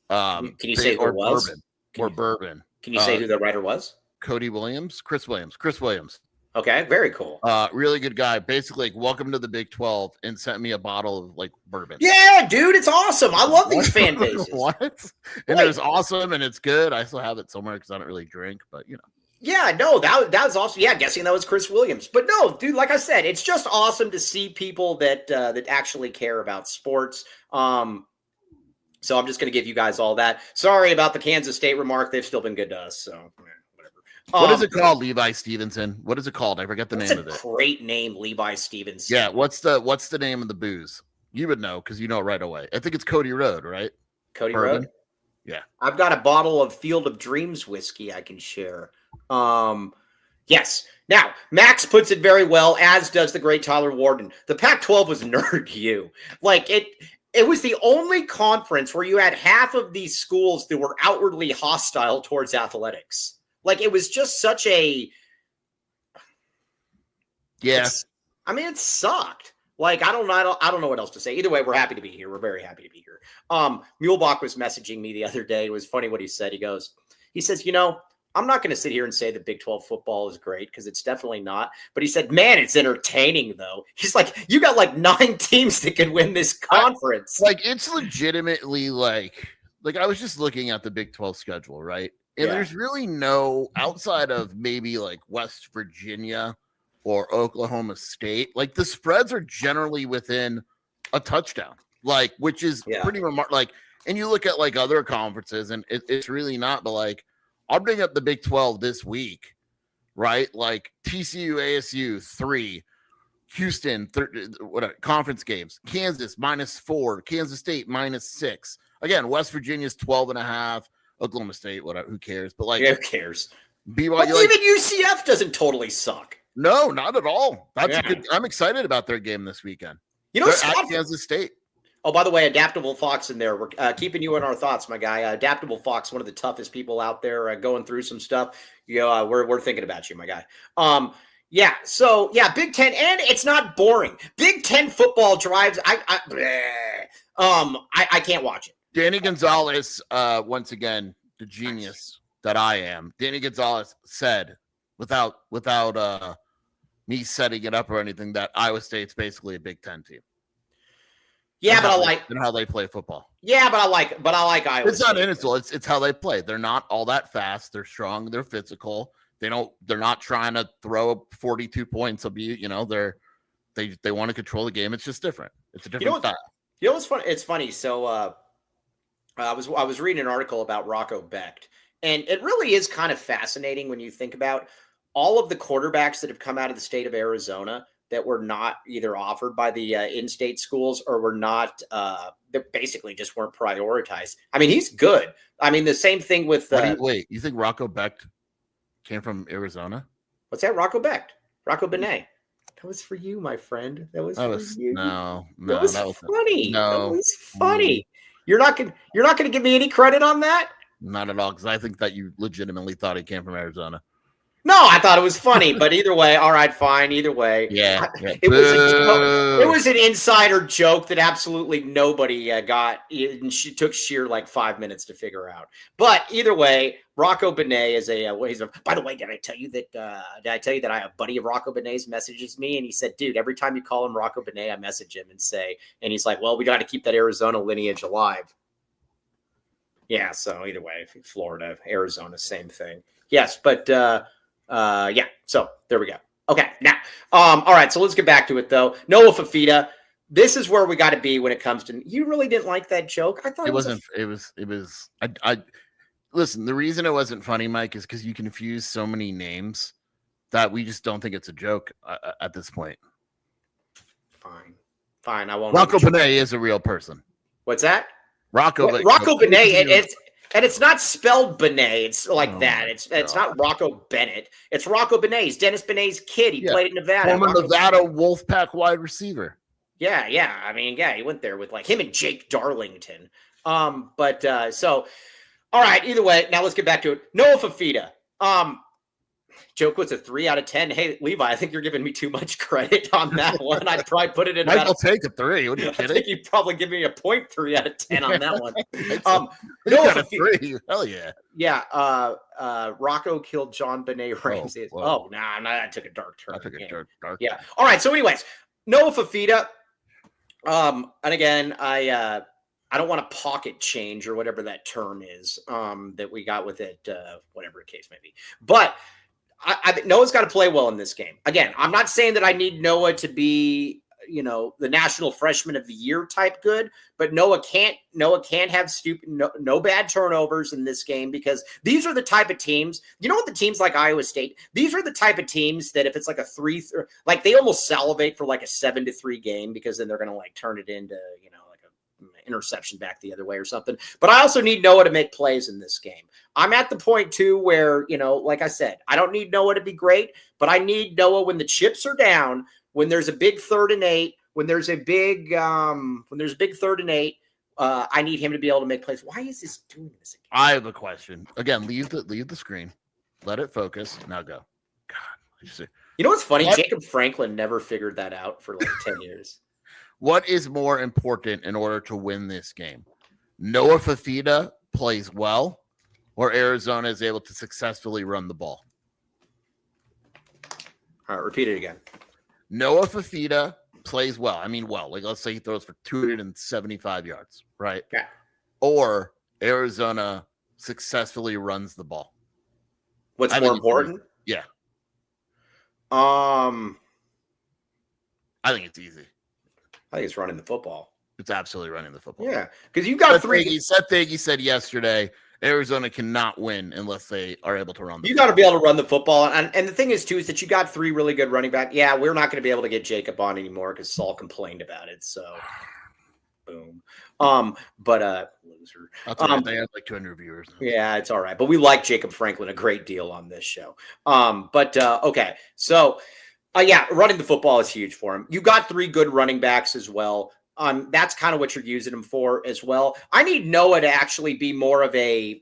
Can you say who it was? Bourbon. Can you say who the writer was? Chris Williams. Okay, very cool. Really good guy. Basically, like, welcome to the Big 12, and sent me a bottle of like bourbon. Yeah, dude, it's awesome. I love these fan bases. What? And it was awesome, and it's good. I still have it somewhere because I don't really drink, but you know. Yeah, no, that was awesome. Yeah, guessing that was Chris Williams. But no, dude, like I said, it's just awesome to see people that actually care about sports. So I'm just going to give you guys all that. Sorry about the Kansas State remark. They've still been good to us, so whatever. What is it called, Levi Stevenson? What is it called? I forget the name of it. Great name, Levi Stevenson. Yeah, what's the name of the booze? You would know because you know it right away. I think it's Cody Road, right? Cody Road? Yeah. I've got a bottle of Field of Dreams whiskey I can share. Yeah, Yes. Now, Max puts it very well, as does the great Tyler Warden. The Pac-12 was nerd you. Like, it was the only conference where you had half of these schools that were outwardly hostile towards athletics. Like, it was just such a... Yeah. It sucked. Like, I don't know what else to say. Either way, we're happy to be here. We're very happy to be here. Mulebach was messaging me the other day. It was funny what he said. He says, I'm not going to sit here and say that Big 12 football is great because it's definitely not. But he said, man, it's entertaining, though. He's like, you got like 9 teams that could win this conference. It's legitimately like I was just looking at the Big 12 schedule, right? And there's really no, outside of maybe like West Virginia or Oklahoma State, like the spreads are generally within a touchdown, like, which is pretty remarkable. Like, and you look at like other conferences and it's really not, but like, I'll bring up the Big 12 this week, right? Like TCU, ASU, 3, Houston, conference games, Kansas -4, Kansas State -6. Again, West Virginia's 12.5, Oklahoma State, whatever, who cares? But like, who cares? BYU, even UCF doesn't totally suck. No, not at all. That's good. I'm excited about their game this weekend. They're at Kansas State. Oh, by the way, Adaptable Fox in there. We're keeping you in our thoughts, my guy. Adaptable Fox, one of the toughest people out there, going through some stuff. We're thinking about you, my guy. So Big Ten, and it's not boring. Big Ten football drives. I can't watch it. Danny Gonzalez, once again, the genius that I am. Danny Gonzalez said, without me setting it up or anything, that Iowa State's basically a Big Ten team. Yeah, but I like how they play football. Yeah, but I like Iowa. It's not Innisful. It's how they play. They're not all that fast. They're strong. They're physical. They're not trying to throw 42 points. They want to control the game. It's just different. It's a different style. You know what's funny? It's funny. So I was reading an article about Rocco Becht, and it really is kind of fascinating when you think about all of the quarterbacks that have come out of the state of Arizona that were not either offered by the in-state schools or were not, that basically just weren't prioritized. He's good. The same thing with... wait, you think Rocco Becht came from Arizona? What's that? Rocco Becht. Rocco Benet. That was for you, my friend. That was for you. No. That was funny. No. That was funny. You're not gonna give me any credit on that? Not at all, because I think that you legitimately thought he came from Arizona. No, I thought it was funny, but either way, all right, fine. Either way, it was an insider joke that absolutely nobody got, and she took sheer like 5 minutes to figure out. But either way, Rocco Benet is he's a. By the way, did I tell you that I have a buddy of Rocco Benet's messages me, and he said, dude, every time you call him Rocco Benet, I message him and he's like, well, we got to keep that Arizona lineage alive. Yeah, so either way, Florida, Arizona, same thing. Yes, but. So there we go. Okay, now, all right, so let's get back to it, though. Noah Fifita, this is where we got to be when it comes to... You really didn't like that joke? I thought it wasn't... Listen, the reason it wasn't funny, Mike, is because you confuse so many names that we just don't think it's a joke at this point. Fine, I won't... Rocco Benet is a real person. What's that? Rocco Benet, and it's not spelled Benet. It's like that. It's not Rocco Bennett. It's Rocco Benet. He's Dennis Benet's kid. He played in Nevada. Former Nevada Wolfpack wide receiver. Yeah. He went there with like him and Jake Darlington. All right. Either way, now let's get back to it. Noah Fifita. Joke was a 3 out of 10. Hey, Levi, I think you're giving me too much credit on that one. I'd probably put it in about... I'll take a 3. What are you kidding? I think you'd probably give me a 0.3 out of 10 on that one. Noah Fifita. Hell yeah. Yeah. Rocco killed John Benet Ramsey. I took a dark turn. Yeah. All right. So anyways, Noah Fifita. And again, I don't want to pocket change or whatever that term is that we got with it, whatever the case may be. But I think Noah's got to play well in this game. Again, I'm not saying that I need Noah to be, the National Freshman of the Year type good, but Noah can't have no bad turnovers in this game, because these are the type of teams, what the teams like Iowa State, these are the type of teams that if it's like a 3, like they almost salivate for like a 7-3 game, because then they're going to like turn it into, interception back the other way or something. But I also need Noah to make plays in this game. I'm at the point too where, like I said, I don't need Noah to be great, but I need Noah when the chips are down, when there's a big 3rd and 8, when there's a big 3rd and 8. I need him to be able to make plays. Why is this doing this again? I have a question. Again, leave the screen. Let it focus. Now go. God. You know what's funny? Jacob Franklin never figured that out for like 10 years. What is more important in order to win this game? Noah Fifita plays well, or Arizona is able to successfully run the ball? All right, repeat it again. Noah Fifita plays well. I mean, like let's say he throws for 275 yards, right? Yeah. Or Arizona successfully runs the ball. What's more important? Yeah. I think it's easy. I think it's running the football. It's absolutely running the football. Yeah, because you got three. Seth Faggy said yesterday, Arizona cannot win unless they are able to run the You football. got to be able to run the football. And the thing is, too, is that you got 3 really good running backs. Yeah, we're not going to be able to get Jacob on anymore because Saul complained about it. So, boom. Loser. That's right. They have like 200 viewers now. Yeah, it's all right. But we like Jacob Franklin a great deal on this show. Okay. So, running the football is huge for him. You got 3 good running backs as well. That's kind of what you're using him for as well. I need Noah to actually be more of I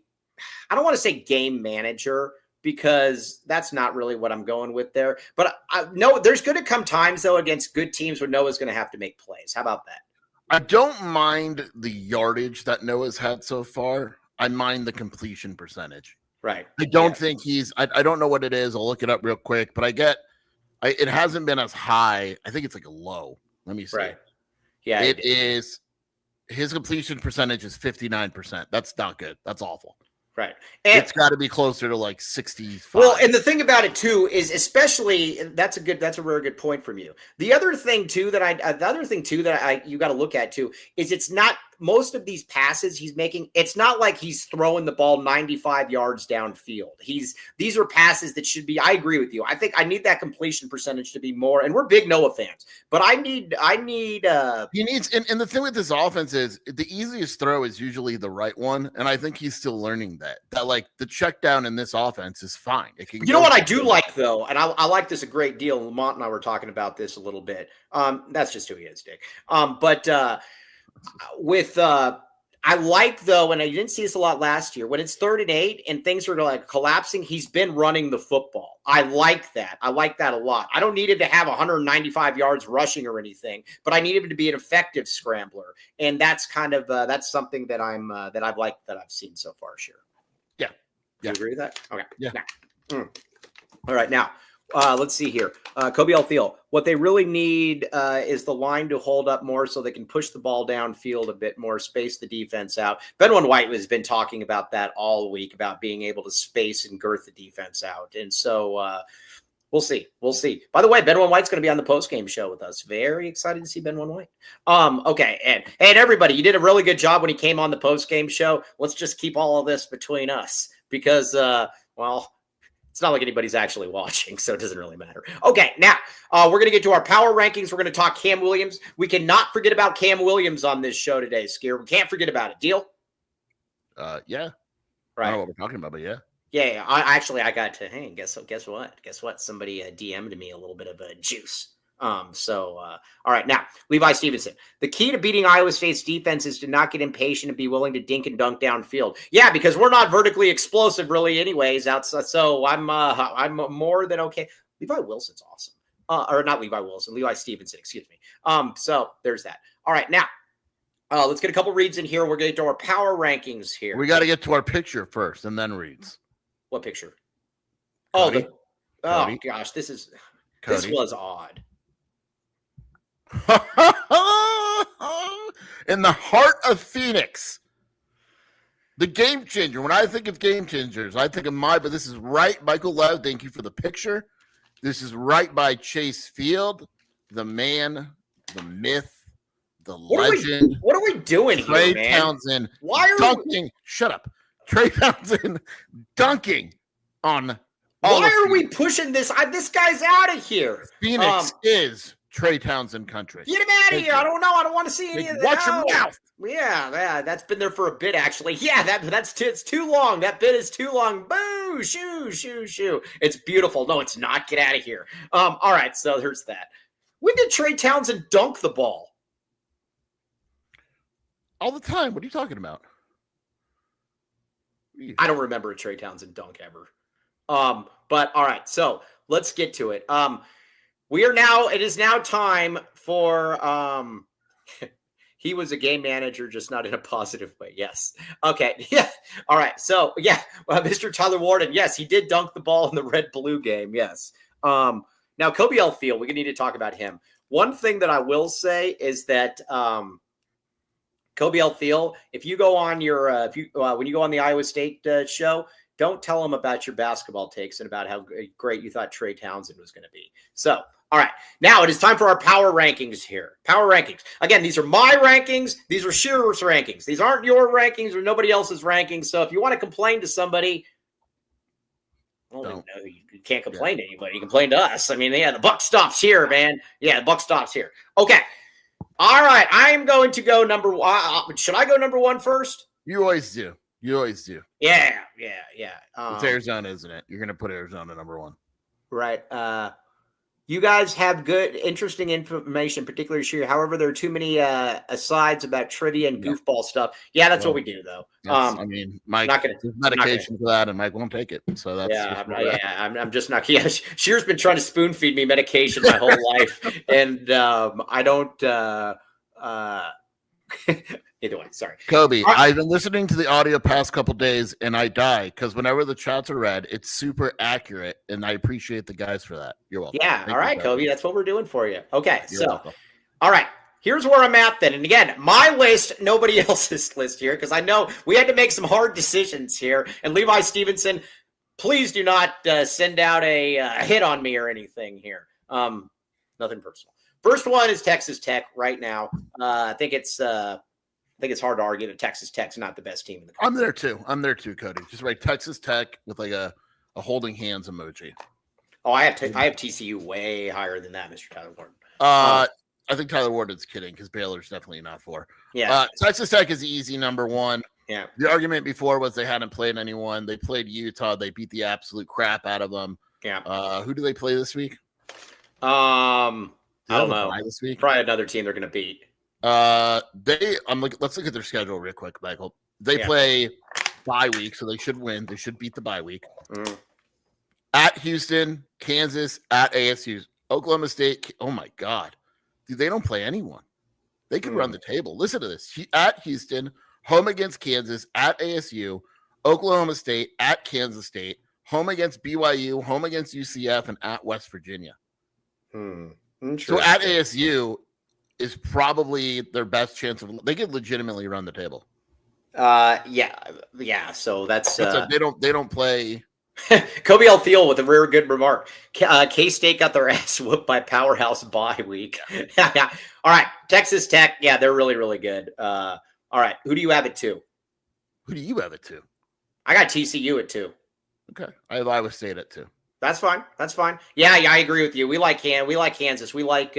don't want to say game manager because that's not really what I'm going with there. But no, there's going to come times though against good teams where Noah's going to have to make plays. How about that? I don't mind the yardage that Noah's had so far. I mind the completion percentage. Right. I don't think I don't know what it is. I'll look it up real quick, but it hasn't been as high. I think it's like a low. Let me see. Right. Yeah. It is. His completion percentage is 59%. That's not good. That's awful. Right. And it's got to be closer to like 65. Well, and the thing about it too is, especially that's a very good point from you. The other thing too that you got to look at too is it's not most of these passes he's making. It's not like he's throwing the ball 95 yards downfield. These are passes that should be. I agree with you. I think I need that completion percentage to be more. And we're big Noah fans, but I need. He needs. And the thing with this offense is the easiest throw is usually the right one, and I think he's still learning that. That like the check down in this offense is fine. It can. You know what I do like though, and I like this a great deal. Lamont and I were talking about this a little bit. That's just who he is, Dick. I like though, and I didn't see this a lot last year, when it's 3rd and 8 and things are like collapsing, he's been running the football. I like that. I like that a lot. I don't need him to have 195 yards rushing or anything, but I need him to be an effective scrambler. And that's kind of, that's something that I've liked that I've seen so far, sure. Yeah. Do you agree with that? Okay. Yeah. All right. Now, let's see here. Kobe Alfiel, what they really need is the line to hold up more so they can push the ball downfield a bit more, space the defense out. Benwan White has been talking about that all week, about being able to space and girth the defense out. And so we'll see. We'll see. By the way, Benwan White's going to be on the postgame show with us. Very excited to see Benwan White. Okay. And everybody, you did a really good job when he came on the postgame show. Let's just keep all of this between us because, it's not like anybody's actually watching, so it doesn't really matter. Okay, now we're going to get to our power rankings. We're going to talk Cam Williams. We cannot forget about Cam Williams on this show today, Skier. We can't forget about it. Deal? Yeah. Right. I don't know what we're talking about, but yeah. Yeah. I got to. Hey, guess what? Somebody DM'd me a little bit of a juice. All right. Now, Levi Stevenson. The key to beating Iowa State's defense is to not get impatient and be willing to dink and dunk downfield. Yeah, because we're not vertically explosive really anyways. Outside, so I'm more than okay. Levi Wilson's awesome. Or not Levi Wilson, Levi Stevenson, excuse me. So there's that. All right. Now, let's get a couple reads in here. We're going to do our power rankings here. We got to get to our picture first and then reads. What picture? Cody. Oh gosh, this was odd. In the heart of Phoenix, the game changer. When I think of game changers, I think of but this is right. Michael Lev, thank you for the picture. This is right by Chase Field, the man, the myth, the legend. What are we doing Trey here, man? Townsend. Why are dunking? Shut up. Trey Townsend dunking on. Why are we pushing this? This guy's out of here. Phoenix is Trey Townsend country. Get him out of here. I don't know. I don't want to see any of that. Watch your mouth. Yeah, that's been there for a bit, actually. Yeah, it's too long. That bit is too long. Boo, shoo. It's beautiful. No, it's not. Get out of here. All right, so there's that. When did Trey Townsend dunk the ball? All the time. What are you talking about? I don't remember a Trey Townsend dunk ever. But all right, so let's get to it. It is now time for he was a game manager, just not in a positive way. Yes. Okay. Yeah. All right. So yeah, Mr. Tyler Warden. Yes, he did dunk the ball in the red-blue game. Yes. Now Kobe L. Field, we need to talk about him. One thing that I will say is that Kobe L. Field, if you go on your when you go on the Iowa State show, don't tell them about your basketball takes and about how great you thought Trey Townsend was going to be. So, all right. Now it is time for our power rankings here. Power rankings. Again, these are my rankings. These are Shearer's rankings. These aren't your rankings or nobody else's rankings. So if you want to complain to somebody, well, you can't complain to anybody. You complain to us. I mean, yeah, the buck stops here, man. Yeah, the buck stops here. Okay. All right. I am going to go number one. Should I go number one first? You always do. Yeah. It's Arizona, isn't it? You're going to put Arizona number one. Right. You guys have good, interesting information, particularly Sheer. However, there are too many asides about trivia and goofball stuff. Yeah, that's what we do, though. I mean, Mike, there's medication for that, and Mike won't take it. So that's I'm just not. Yeah, Sheer's been trying to spoon feed me medication my whole life, and I don't. Either way, sorry. Kobe, I've been listening to the audio past couple days and I die because whenever the chats are read, it's super accurate and I appreciate the guys for that. You're welcome. Yeah. All right, Kobe. That's what we're doing for you. Okay. All right. Here's where I'm at then. And again, my list, nobody else's list here because I know we had to make some hard decisions here. And Levi Stevenson, please do not send out a hit on me or anything here. Nothing personal. First one is Texas Tech right now. I think it's hard to argue that Texas Tech's not the best team in the country. I'm there too, Cody. Just write Texas Tech with like a holding hands emoji. Oh, I have TCU way higher than that, Mr. Tyler Warden. I think Tyler Warden's kidding because Baylor's definitely not 4. Yeah. Texas Tech is easy number one. Yeah. The argument before was they hadn't played anyone. They played Utah. They beat the absolute crap out of them. Yeah. Who do they play this week? I don't know. This week? Probably another team they're going to beat. Let's look at their schedule real quick, Michael. They play bye week, so they should win. They should beat the bye week. At Houston, Kansas, at ASU, Oklahoma State. Oh my God, dude, they don't play anyone. They can run the table. Listen to this: at Houston, home against Kansas, at ASU, Oklahoma State, at Kansas State, home against BYU, home against UCF, and at West Virginia. So at ASU is probably their best chance of they could legitimately run the table. Yeah. So that's they don't play. Kobe L. Field with a very good remark. K-State got their ass whooped by Powerhouse bye week. Yeah. All right, Texas Tech. Yeah, they're really, really good. All right, who do you have it to? Who do you have it to? I got TCU at 2. Okay, I have Iowa State at 2. That's fine. Yeah, I agree with you. We like Kansas. We like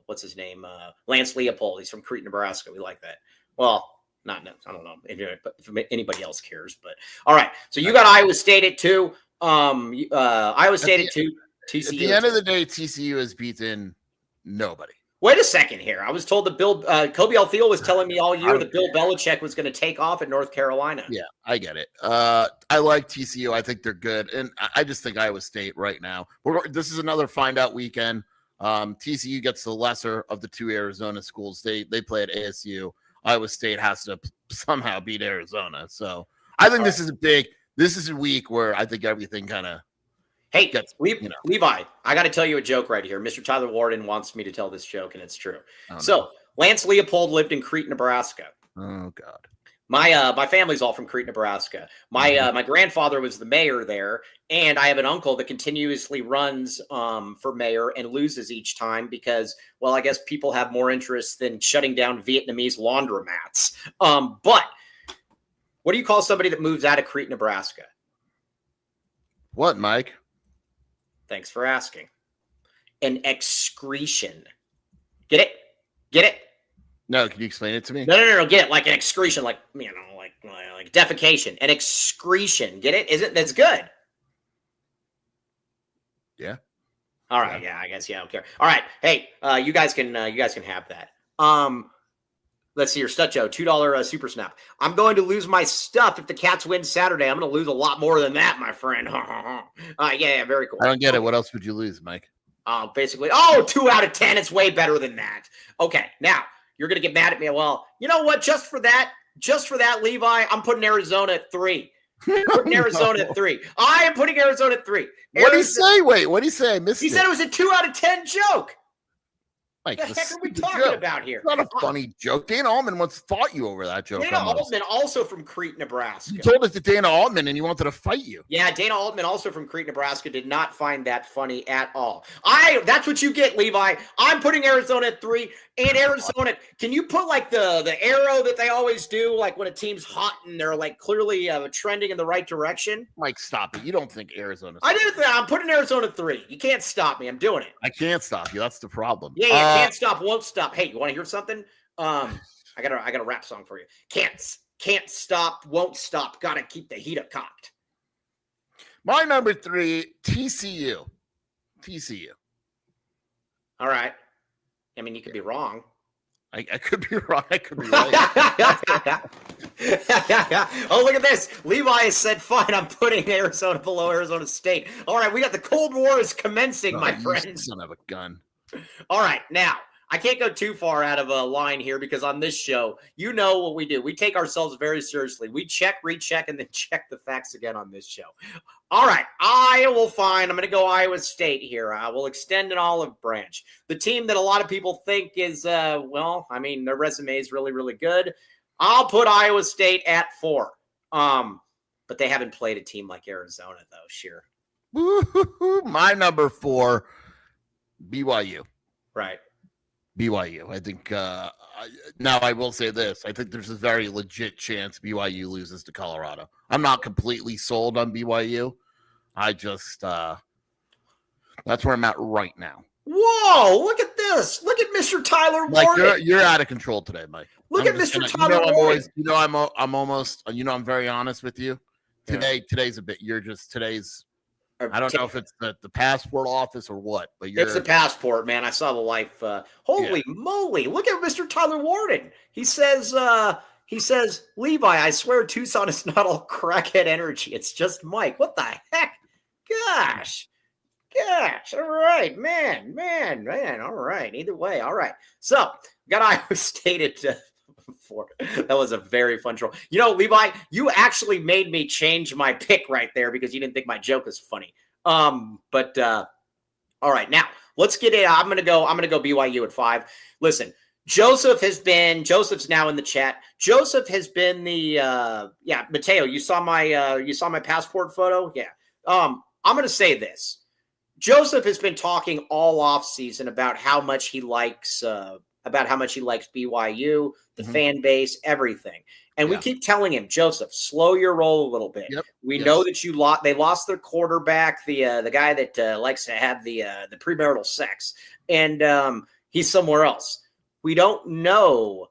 what's his name? Lance Leopold. He's from Crete, Nebraska. We like that. Well, I don't know if anybody else cares, but all right. So you got Iowa State at 2. Iowa State at 2. TCU. At the end of the day, TCU has beaten nobody. Wait a second here. I was told that Kobe L. Field was telling me all year that Bill Belichick was going to take off at North Carolina. Yeah, I get it. I like TCU. I think they're good. And I just think Iowa State right now. This is another find out weekend. TCU gets the lesser of the 2 Arizona schools. They play at ASU. Iowa State has to somehow beat Arizona. So I think this is a week where I think everything kind of. Hey, Levi, I got to tell you a joke right here. Mr. Tyler Warden wants me to tell this joke, and it's true. Lance Leopold lived in Crete, Nebraska. Oh, God. My family's all from Crete, Nebraska. My grandfather was the mayor there, and I have an uncle that continuously runs for mayor and loses each time because, well, I guess people have more interest than shutting down Vietnamese laundromats. But what do you call somebody that moves out of Crete, Nebraska? What, Mike? Thanks for asking. an excretion. Get it? Get it? No, can you explain it to me? No. Get it? Like an excretion, like defecation. An excretion. Get it? That's good? Yeah. All right. Yeah, I guess. Yeah, I don't care. All right. Hey, you guys can have that. Let's see here. Stutcho, $2 super snap. I'm going to lose my stuff if the Cats win Saturday. I'm going to lose a lot more than that, my friend. Yeah, very cool. I don't get it. What else would you lose, Mike? Basically, 2 out of 10. It's way better than that. Okay, now you're going to get mad at me. Well, you know what? Just for that, Levi, I'm putting Arizona at 3. Putting Arizona at 3. I am putting Arizona at 3. What did he say? Wait, what did he say? I missed it. He said it was a 2 out of 10 joke. Like, what the heck are we talking about here? It's not a funny joke. Dana Altman once fought you over that joke. Dana Altman, also from Crete, Nebraska. You told us to Dana Altman and he wanted to fight you. Yeah, Dana Altman, also from Crete, Nebraska, did not find that funny at all. That's what you get, Levi. I'm putting Arizona at 3. And Arizona, can you put like the arrow that they always do, like when a team's hot and they're like clearly trending in the right direction? Mike, stop it. You don't think Arizona? I did it. I'm putting Arizona at 3. You can't stop me. I'm doing it. I can't stop you. That's the problem. Yeah, can't stop, won't stop. Hey, you want to hear something? I got a rap song for you. Can't stop, won't stop. Got to keep the heat up cocked. My number 3, TCU. All right. I mean, you could be wrong. I could be wrong. I could be right. Oh, look at this. Levi has said, fine, I'm putting Arizona below Arizona State. All right, we got the Cold War is commencing, my friends. Son of a gun. All right, now, I can't go too far out of a line here because on this show, you know what we do. We take ourselves very seriously. We check, recheck, and then check the facts again on this show. All right, Iowa, fine. I'm going to go Iowa State here. I will extend an olive branch. The team that a lot of people think is, their resume is really, really good. I'll put Iowa State at 4. But they haven't played a team like Arizona, though, sure. My number 4, BYU. Right. BYU. I think now I will say this. I think there's a very legit chance BYU loses to Colorado. I'm not completely sold on BYU. I just that's where I'm at right now. Whoa, look at this. Look at Mr. Tyler Warren. Like you're out of control today, Mike. Look at Mr. Tyler Warren. I'm very honest with you. Today's a bit today's I don't know if it's the passport office or what, but it's the passport, man. I saw the life. Holy moly! Look at Mr. Tyler Warden. He says, Levi, I swear Tucson is not all crackhead energy. It's just Mike. What the heck? Gosh. All right, man. All right. Either way, all right. So got Iowa State at 4. That was a very fun troll. You know, Levi, you actually made me change my pick right there because you didn't think my joke was funny. All right, now let's get it. I'm gonna go BYU at 5. Listen, Joseph's now in the chat. Joseph has been the Mateo, you saw my passport photo? Yeah. I'm gonna say this. Joseph has been talking all off season about how much he likes BYU, the fan base, everything. And we keep telling him, Joseph, slow your roll a little bit. Yep. We know that they lost their quarterback, the guy that likes to have the premarital sex, and he's somewhere else. We don't know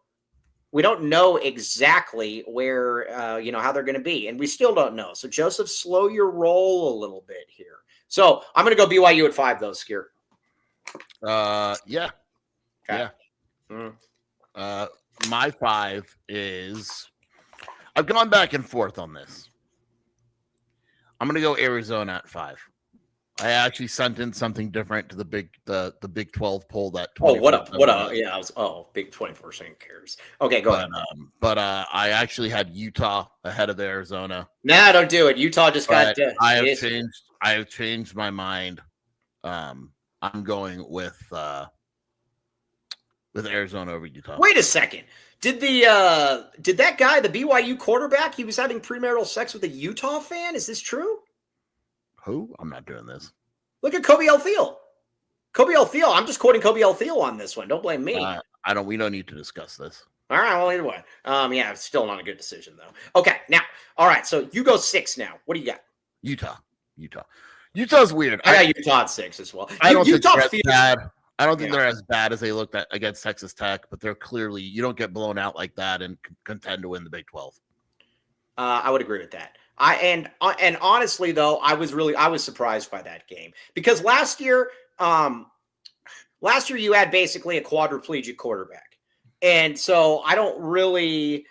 exactly where how they're going to be, and we still don't know. So Joseph, slow your roll a little bit here. So I'm going to go BYU at 5, though, Skier. Yeah. Okay. Yeah. My 5 is I've gone back and forth on this. I'm going to go Arizona at 5. I actually sent in something different to the Big 12 poll that. Big 24% cares. Okay, go ahead. But I actually had Utah ahead of Arizona. Nah, don't do it. Utah just got. I have changed my mind. I'm going with Arizona over Utah. Wait a second. Did that guy, the BYU quarterback, he was having premarital sex with a Utah fan? Is this true? Who? I'm not doing this. Look at Kobe L. Thiel. I'm just quoting Kobe L. Thiel on this one. Don't blame me. We don't need to discuss this. All right. Well, either way. It's still not a good decision though. Okay. Now, all right. So you go 6 now. What do you got? Utah. Utah's weird. I got Utah at 6 as well. I don't think Utah they're as feels bad. I don't think they're as bad as they looked at against Texas Tech, but they're clearly, you don't get blown out like that and contend to win the Big 12. I would agree with that. And honestly though, I was surprised by that game because last year you had basically a quadriplegic quarterback, and so I don't really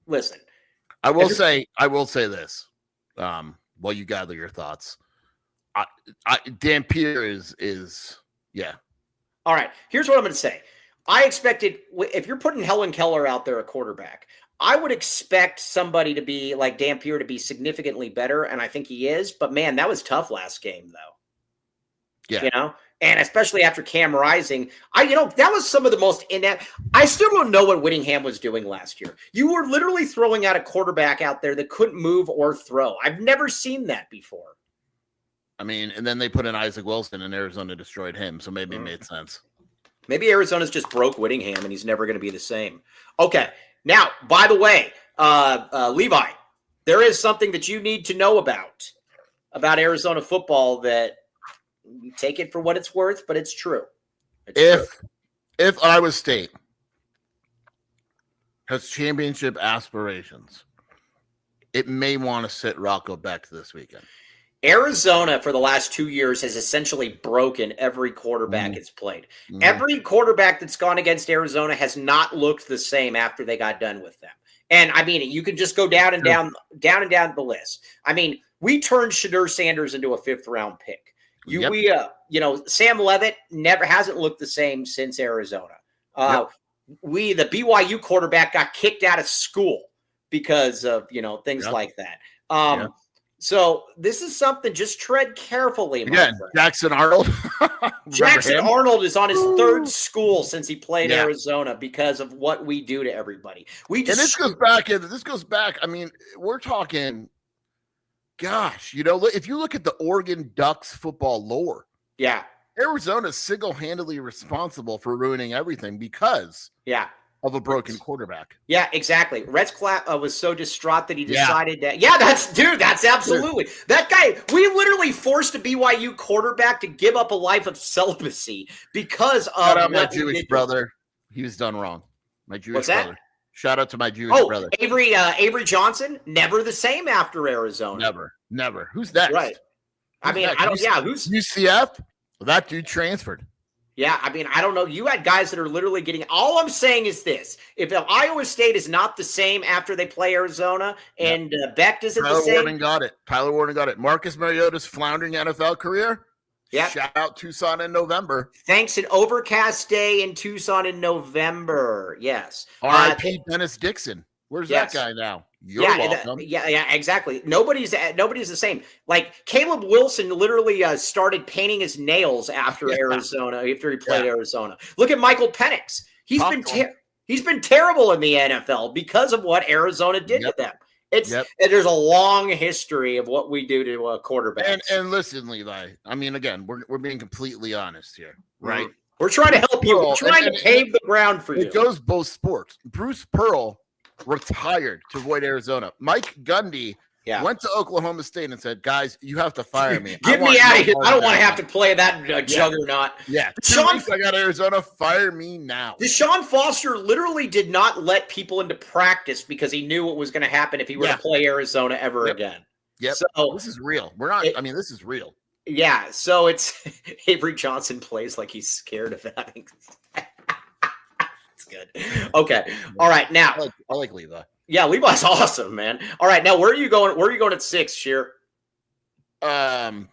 listen. I will say this. While you gather your thoughts, Dampier is yeah. All right. Here's what I'm going to say. I expected, if you're putting Helen Keller out there at quarterback, I would expect somebody to be like Dampier to be significantly better, and I think he is. But man, that was tough last game, though. Yeah. And especially after Cam Rising, that was some of the most inept. I still don't know what Whittingham was doing last year. You were literally throwing out a quarterback out there that couldn't move or throw. I've never seen that before. I mean, and then they put in Isaac Wilson, and Arizona destroyed him, so maybe it made sense. Maybe Arizona's just broke Whittingham, and he's never going to be the same. Okay. Now, by the way, Levi, there is something that you need to know about Arizona football that take it for what it's worth, but it's true. If Iowa State has championship aspirations, it may want to sit Rocco Beck this weekend. Arizona, for the last 2 years, has essentially broken every quarterback it's played. Every quarterback that's gone against Arizona has not looked the same after they got done with them. And I mean, you can just go down and down the list. I mean, we turned Shadur Sanders into a 5th-round pick. Sam Leavitt hasn't looked the same since Arizona. The BYU quarterback got kicked out of school because of, things like that. So this is something, just tread carefully. Again, Jackson Arnold. Jackson Arnold is on his 3rd school since he played Arizona because of what we do to everybody. This goes back. I mean, we're talking, gosh, if you look at the Oregon Ducks football lore, Arizona is single-handedly responsible for ruining everything because of a broken quarterback. Yeah, exactly. Rex Clapp was so distraught that he decided that. Yeah, that's absolutely. That guy, we literally forced a BYU quarterback to give up a life of celibacy because of Shout out my Jewish brother. He was done wrong. My Jewish brother. Shout out to my Jewish brother. Avery Johnson, never the same after Arizona. Never. Who's next? Right. Who's UCF? Well, that dude transferred. Yeah, I mean, I don't know. You had guys that are literally getting – all I'm saying is this. If Iowa State is not the same after they play Arizona and Beck isn't the same – Tyler Warden got it. Marcus Mariota's floundering NFL career? Yeah. Shout out Tucson in November. Thanks, an overcast day in Tucson in November. Yes. R.I.P. Dennis Dixon. Where's that guy now? You're welcome. Exactly. Nobody's the same. Like Caleb Wilson literally started painting his nails after Arizona, after he played Arizona. Look at Michael Penix. He's been terrible in the NFL because of what Arizona did to them. There's a long history of what we do to quarterbacks. And listen, Levi. I mean, again, we're being completely honest here, right? We're trying to help you. We're trying to pave the ground for you. It goes both sports. Bruce Pearl retired to avoid Arizona. Mike Gundy went to Oklahoma State and said, guys, you have to fire me. Get me out of here. I don't want to have to play that juggernaut. Yeah. 2 weeks I got Arizona. Fire me now. Deshaun Foster literally did not let people into practice because he knew what was going to happen if he were to play Arizona ever again. Yep. So this is real. This is real. Yeah. So it's Avery Johnson plays like he's scared of that. Good. Okay. All right. Now I like Levi. Yeah, Levi's awesome, man. All right. Now where are you going? Where are you going at 6, Sheer? I'm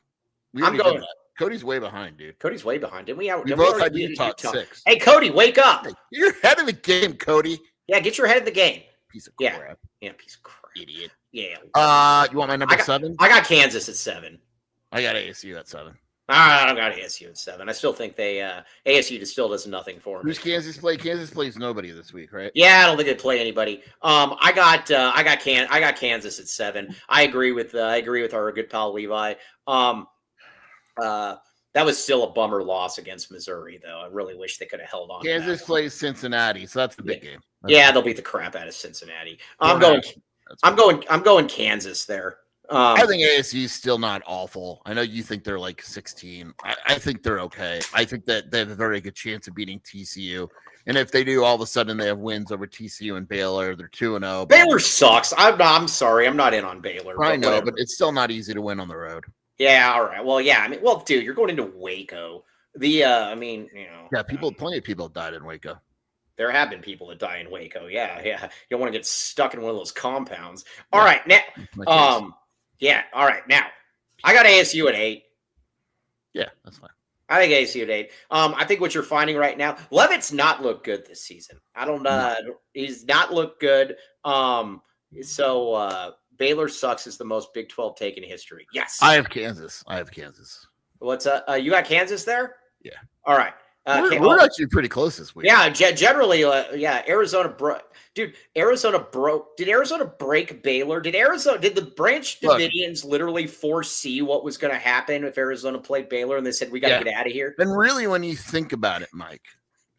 going. Cody's way behind, dude. Cody's way behind. Didn't we? We both had Utah at 6. Hey, Cody, wake up. Hey, you're ahead of the game, Cody. Yeah, get your head in the game. Piece of crap. Yeah, piece of crap. Idiot. Yeah. You want my number 7? I got Kansas at 7. I got ASU at 7. I don't got ASU at 7. I still think ASU still does nothing for me. Who's Kansas play? Kansas plays nobody this week, right? Yeah, I don't think they play anybody. I got Kansas at 7. I agree with our good pal Levi. That was still a bummer loss against Missouri, though. I really wish they could have held on. Kansas plays Cincinnati, so that's the big game. They'll beat the crap out of Cincinnati. I'm going Kansas there. I think ASU is still not awful. I know you think they're like 16. I think they're okay. I think that they have a very good chance of beating TCU. And if they do, all of a sudden they have wins over TCU and Baylor. They're 2-0. Baylor sucks. I'm sorry. I'm not in on Baylor. I know, but it's still not easy to win on the road. Yeah, all right. Well, yeah. I mean, well, dude, you're going into Waco. Yeah, plenty of people died in Waco. There have been people that die in Waco. Yeah. You don't want to get stuck in one of those compounds. All right, now, yeah. All right, now, I got ASU at 8. Yeah, that's fine. I think ASU at 8. I think what you're finding right now, Levitt's not looked good this season. He's not looked good. So Baylor sucks is the most Big 12 take in history. Yes. I have Kansas. What's you got Kansas there? Yeah. All right. We're actually pretty close this week. Yeah, generally, Arizona broke. Dude, Arizona broke. Did Arizona break Baylor? Did the Branch Davidians literally foresee what was going to happen if Arizona played Baylor and they said, we got to get out of here? And really, when you think about it, Mike,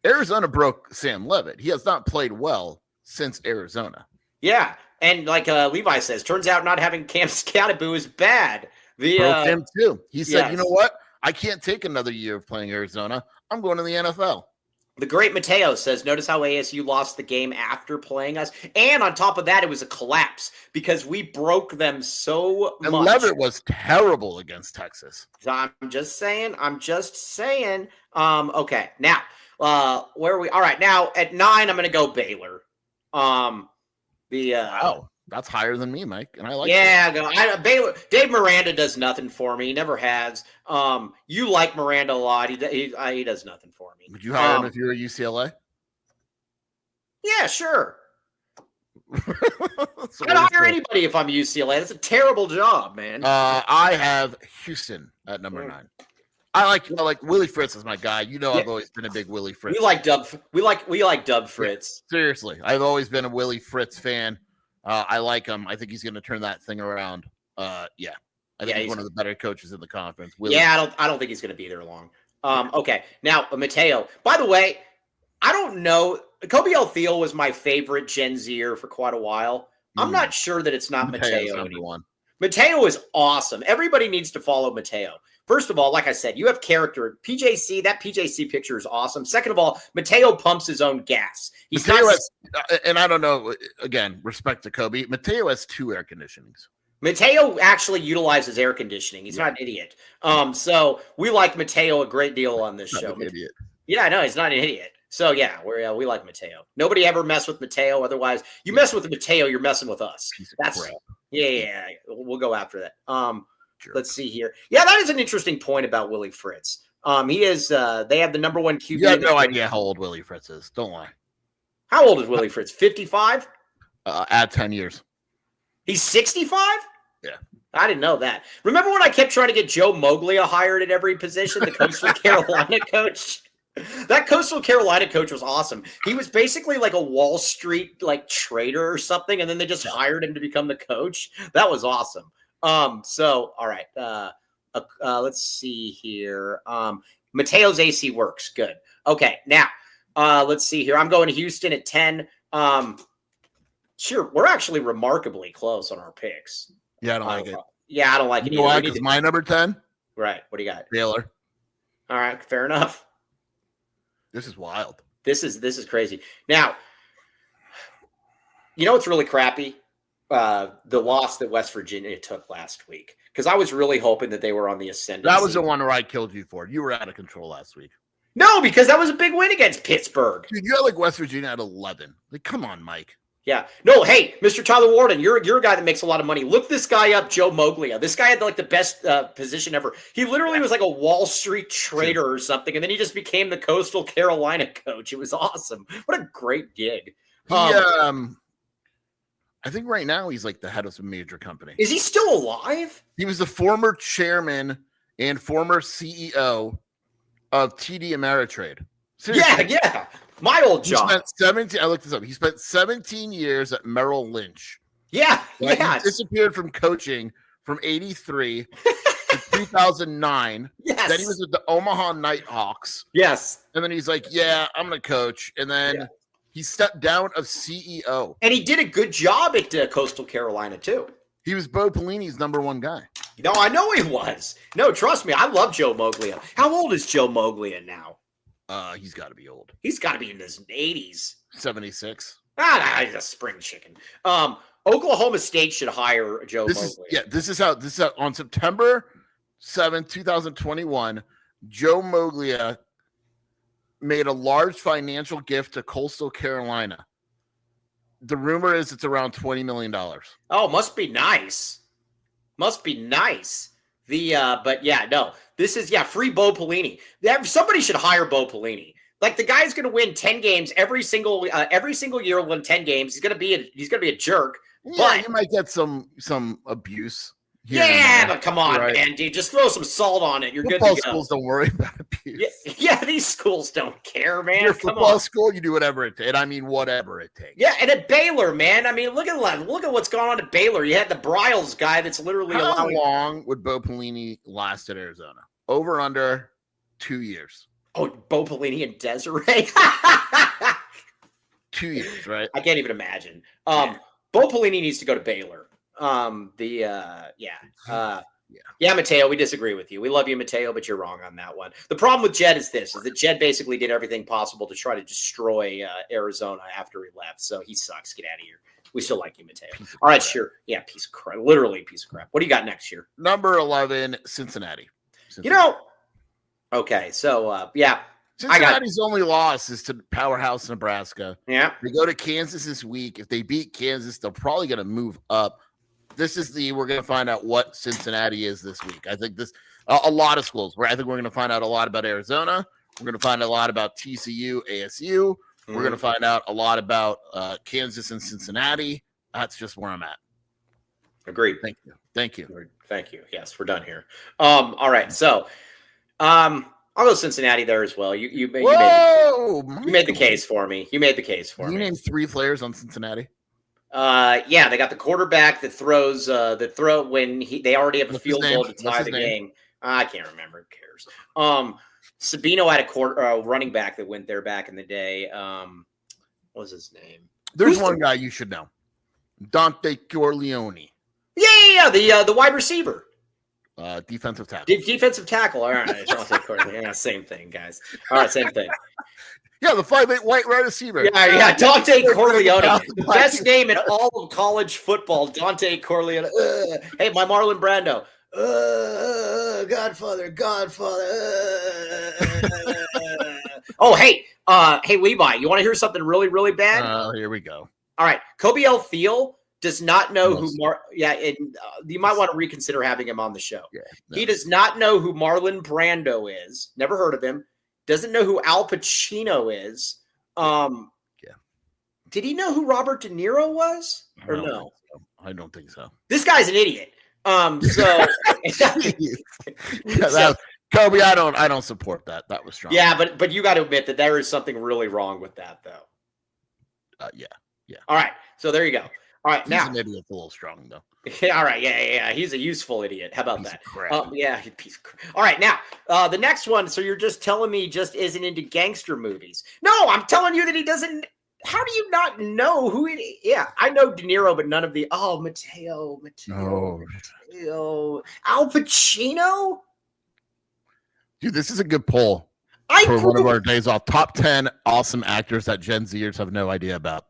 Arizona broke Sam Levitt. He has not played well since Arizona. Yeah, and like Levi says, turns out not having Cam Scattaboo is bad. Broke him too. He said, you know what? I can't take another year of playing Arizona. I'm going to the NFL. The great Mateo says, notice how ASU lost the game after playing us. And on top of that, it was a collapse because we broke them so much. And Levitt was terrible against Texas. So I'm just saying. Okay, now, where are we? All right, now at 9, I'm going to go Baylor. Wow. That's higher than me, Mike, and I like. Yeah, Baylor. Dave Miranda does nothing for me. He never has. You like Miranda a lot. He does nothing for me. Would you hire him if you were at UCLA? Yeah, sure. I'd hire anybody if I'm UCLA. That's a terrible job, man. I have Houston at number 9. I like Willie Fritz is my guy. I've always been a big Willie Fritz. We like Dub Fritz. Seriously, I've always been a Willie Fritz fan. I like him. I think he's going to turn that thing around. I think he's one of the better coaches in the conference. I don't think he's going to be there long. Okay, now Mateo. By the way, I don't know. Kobe Thiel was my favorite Gen Zer for quite a while. I'm not sure that it's not Mateo anymore. Mateo is awesome. Everybody needs to follow Mateo. First of all, like I said, you have character. PJC, that PJC picture is awesome. Second of all, Mateo pumps his own gas. And I don't know, again, respect to Kobe, Mateo has 2 air conditionings. Mateo actually utilizes air conditioning. He's not an idiot. So we like Mateo a great deal on this show. An idiot. Yeah, I know. He's not an idiot. So, yeah, we like Mateo. Nobody ever mess with Mateo. Otherwise, you mess with Mateo, you're messing with us. Yeah. We'll go after that. Sure. Let's see here. Yeah, that is an interesting point about Willie Fritz. He is. They have the number 1 QB. You have no idea how old Willie Fritz is. Don't lie. How old is Willie Fritz? 55? Add 10 years. He's 65? Yeah. I didn't know that. Remember when I kept trying to get Joe Moglia hired at every position, the Coastal Carolina coach? That Coastal Carolina coach was awesome. He was basically like a Wall Street trader or something, and then they just hired him to become the coach. That was awesome. So all right. Let's see here. Mateo's AC works. Good. Okay. Now, let's see here. I'm going to Houston at 10. Sure. We're actually remarkably close on our picks. Yeah, I don't like it. Yeah, I don't like it either. Why? Because my number 10? Right. What do you got? Baylor. All right. Fair enough. This is wild. This is crazy. Now, what's really crappy? The loss that West Virginia took last week. Because I was really hoping that they were on the ascendancy. That was the one where I killed you for. You were out of control last week. No, because that was a big win against Pittsburgh. Dude, you had West Virginia at 11. Come on, Mike. Yeah. No, hey, Mr. Tyler Warden, you're a guy that makes a lot of money. Look this guy up, Joe Moglia. This guy had the best position ever. He literally was like a Wall Street trader or something, and then he just became the Coastal Carolina coach. It was awesome. What a great gig. I think right now he's the head of some major company. Is he still alive? He was the former chairman and former CEO of TD Ameritrade. Seriously. Yeah. My old job. I looked this up. He spent 17 years at Merrill Lynch. Yeah. He disappeared from coaching from 83 to 2009. Yes. Then he was with the Omaha Nighthawks. Yes. And then he's like, I'm going to coach. And then he stepped down of CEO. And he did a good job at Coastal Carolina, too. He was Bo Pelini's number one guy. No, I know he was. No, trust me, I love Joe Moglia. How old is Joe Moglia now? He's got to be old. He's got to be in his 80s. 76. He's a spring chicken. Oklahoma State should hire Joe Moglia. This is how on September 7th, 2021, Joe Moglia made a large financial gift to Coastal Carolina. The rumor is it's around $20 million. Oh, must be nice. Must be nice. But yeah, no. This is free Bo Pelini. Somebody should hire Bo Pelini. Like the guy's going to win 10 games every single year. Will win 10 games. He's going to be a jerk. Yeah, but you might get some abuse. But come on, man, dude. Just throw some salt on it. You're football good to go. Schools don't worry about abuse. Yeah, these schools don't care, man. Your football school, you do whatever it takes. And I mean, whatever it takes. Yeah, and at Baylor, man. I mean, look at what's going on at Baylor. You had the Bryles guy that's literally How long would Bo Pelini last at Arizona? Over under 2 years. Oh, Bo Pelini and Desiree. 2 years, right? I can't even imagine. Bo Pelini needs to go to Baylor. Mateo, we disagree with you. We love you, Mateo, but you're wrong on that one. The problem with Jed is that Jed basically did everything possible to try to destroy Arizona after he left. So he sucks. Get out of here. We still like you, Mateo. All right, sure. Yeah, piece of crap. Literally a piece of crap. What do you got next year? Number 11, Cincinnati. Okay, so Cincinnati's only loss is to Powerhouse Nebraska. Yeah. They go to Kansas this week. If they beat Kansas, they're probably going to move up. We're going to find out what Cincinnati is this week. I think a lot of schools where I think we're going to find out a lot about Arizona. We're going to find out a lot about TCU, ASU. We're going to find out a lot about Kansas and Cincinnati. That's just where I'm at. Agreed. Thank you. Yes, we're done here. All right. So, I'll go Cincinnati there as well. You made the case for me. You named 3 players on Cincinnati. They got the quarterback that throws when they already have a field goal to tie the game. I can't remember. Who cares? Sabino had a running back that went there back in the day. What was his name? There's one guy you should know. Dante Corleone. Yeah, the wide receiver. Defensive tackle. Defensive tackle. All right. Dante Corleone. Yeah, same thing, guys. All right, same thing. Yeah, the 5'8" white wide receiver. Yeah, Dante Corleone. The best name in all of college football, Dante Corleone. Hey, my Marlon Brando. Godfather. Oh, hey, Levi, you want to hear something really, really bad? Here we go. All right, Kobe L. Thiel does not know who you might want to reconsider having him on the show. Yeah, no. He does not know who Marlon Brando is. Never heard of him. Doesn't know who Al Pacino is. Did he know who Robert De Niro was? Or no? I don't think so. This guy's an idiot. Kobe, I don't support that. That was strong. Yeah, but you got to admit that there is something really wrong with that, though. Yeah. All right, so there you go. All right, now maybe it's a little strong though. All right, yeah. He's a useful idiot. How about that? Piece of crap. All right, now the next one. So you're just telling me just isn't into gangster movies? No, I'm telling you that he doesn't. How do you not know who it is? Yeah, I know De Niro, but none of the. Oh, Mateo. Al Pacino. Dude, this is a good poll for one of our days off. Top 10 awesome actors that Gen Zers have no idea about.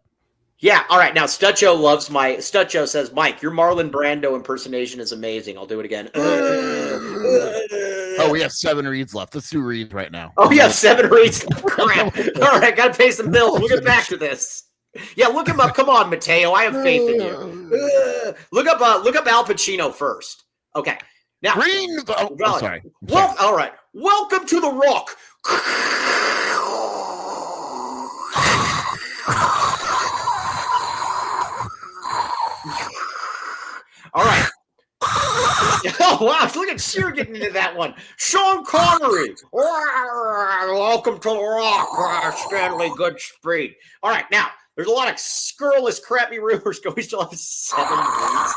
Yeah, all right. Now, Stutcho says, Mike, your Marlon Brando impersonation is amazing. I'll do it again. Oh, we have 7 reads left. Let's do reads right now. Oh, yeah, 7 reads left. Crap. All right, got to pay some bills. We'll get back to this. Yeah, look him up. Come on, Mateo. I have faith in you. Look up Al Pacino first. Okay. Now, sorry. Well, all right. Welcome to The Rock. All right. Oh, wow. Look at Sheer getting into that one. Sean Connery. Welcome to The Rock. Stanley Goodspeed. All right. Now, there's a lot of scurrilous, crappy rumors going. We still have 7 weeks.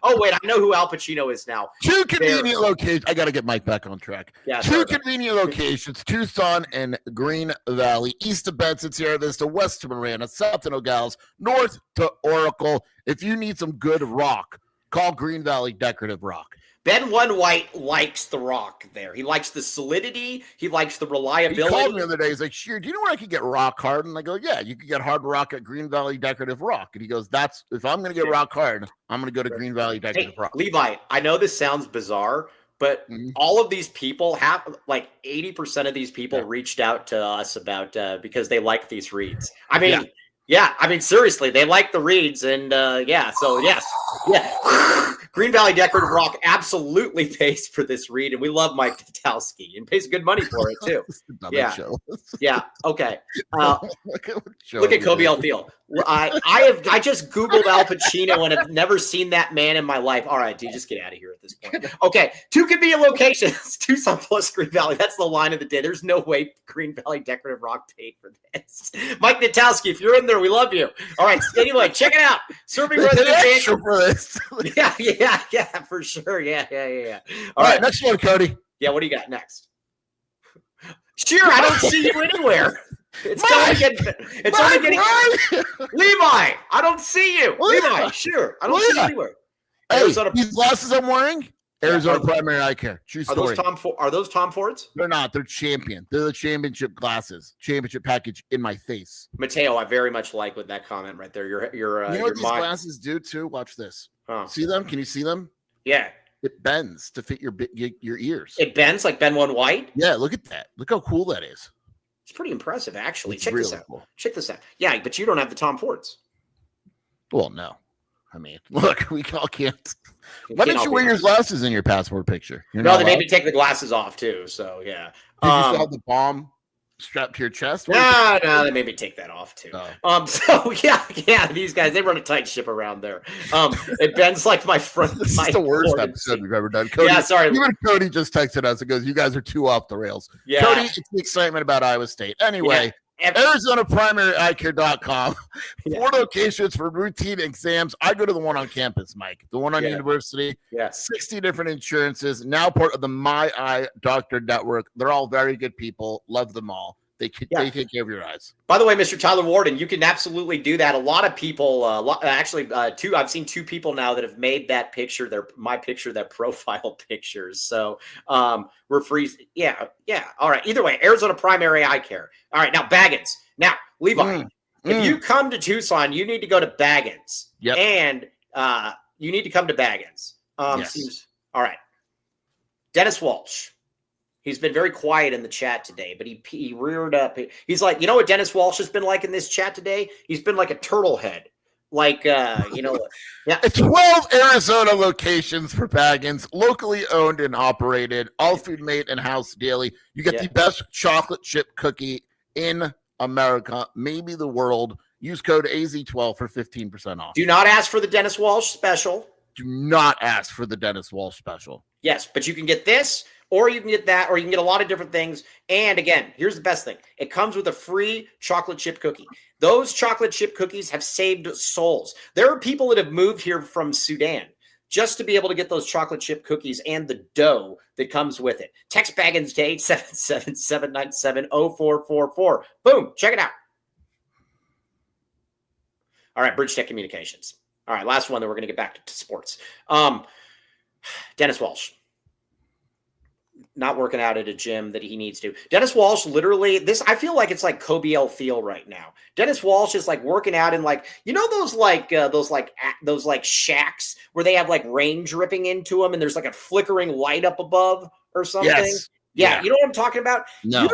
Oh, wait. I know who Al Pacino is now. 2 convenient locations. I got to get Mike back on track. Yeah, 2 convenient locations. Tucson and Green Valley. East of Benson, Sierra Vista. West to Marana. South to Nogales. North to Oracle. If you need some good rock, Call Green Valley Decorative Rock. Ben One White likes the rock there. He likes the solidity. He likes the reliability. He called me the other day. He's like, "Sheer, do you know where I could get rock hard?" And I go, "Yeah, you could get hard rock at Green Valley Decorative Rock." And he goes, "That's if I'm going to get rock hard, I'm going to go to Green Valley Decorative Rock." Levi, I know this sounds bizarre, but all of these people have like 80% of these people reached out to us about because they like these reads. I mean, I mean, seriously, they like the reads, and so yes, Green Valley Decorative Rock absolutely pays for this read, and we love Mike Tatowski and pays good money for it too. Okay. Look at Kobe Alfield. I just Googled Al Pacino and have never seen that man in my life. All right, dude, just get out of here at this point. Okay, 2 convenient locations, Tucson plus Green Valley. That's the line of the day. There's no way Green Valley Decorative Rock paid for this. Mike Natowski, if you're in there, we love you. All right, anyway, check it out. Serving residents for this. Yeah, for sure. Yeah. All right, next one, Cody. Yeah, what do you got next? Sheer, I don't see you anywhere. It's only getting Levi, I don't see you. Levi, sure. I don't see you anywhere. Hey, these glasses I'm wearing, Arizona Primary Eye Care. True story. Are those Tom Fords? They're not. They're Champion. They're the championship glasses. Championship package in my face. Mateo, I very much like with that comment right there. You know what these glasses do too? Watch this. See them? Can you see them? Yeah. It bends to fit your ears. It bends like Ben One White? Yeah, look at that. Look how cool that is. It's pretty impressive, actually. Check this out. Cool. Check this out. Yeah, but you don't have the Tom Fords. Well, no. I mean, look, we all can't. Why didn't you wear your glasses in your passport picture? No, they made me take the glasses off too. So yeah. Did you still have the bomb strapped to your chest? No, they made me take that off too. Oh. So yeah, these guys, they run a tight ship around there. It bends like my front. This is the worst episode we've ever done. Cody, yeah, sorry. Even Cody just texted us and goes, "You guys are too off the rails." Yeah. Cody, it's the excitement about Iowa State. Anyway. ArizonaPrimaryEyeCare.com. 4 locations for routine exams. I go to the one on campus, Mike. The one on University. 60 different insurances. Now part of the My Eye Doctor Network. They're all very good people. Love them all. They take care of your eyes. By the way, Mr. Tyler Warden, you can absolutely do that. A lot of people, two. I've seen 2 people now that have made that picture their profile pictures. So we're free. Yeah. All right. Either way, Arizona Primary Eye Care. All right. Now Baggins. Now Levi, if you come to Tucson, you need to go to Baggins. Yep. And you need to come to Baggins. Yes. All right. Dennis Walsh. He's been very quiet in the chat today, but he reared up. He's like, you know what Dennis Walsh has been like in this chat today? He's been like a turtle head. Like, 12 Arizona locations for Baggins, locally owned and operated, all food made in-house daily. You get the best chocolate chip cookie in America, maybe the world. Use code AZ12 for 15% off. Do not ask for the Dennis Walsh special. Do not ask for the Dennis Walsh special. Yes, but you can get this, or you can get that, or you can get a lot of different things. And again, here's the best thing. It comes with a free chocolate chip cookie. Those chocolate chip cookies have saved souls. There are people that have moved here from Sudan just to be able to get those chocolate chip cookies and the dough that comes with it. Text Baggins to 877-797-0444. Boom, check it out. All right, Bridge Tech Communications. All right, last one, then we're going to get back to sports. Dennis Walsh. Not working out at a gym that he needs to. Dennis Walsh, literally, I feel like it's like Kobe Alfield right now. Dennis Walsh is like working out in like, you know, those shacks where they have like rain dripping into them and there's like a flickering light up above or something. Yes. Yeah. You know what I'm talking about? No. You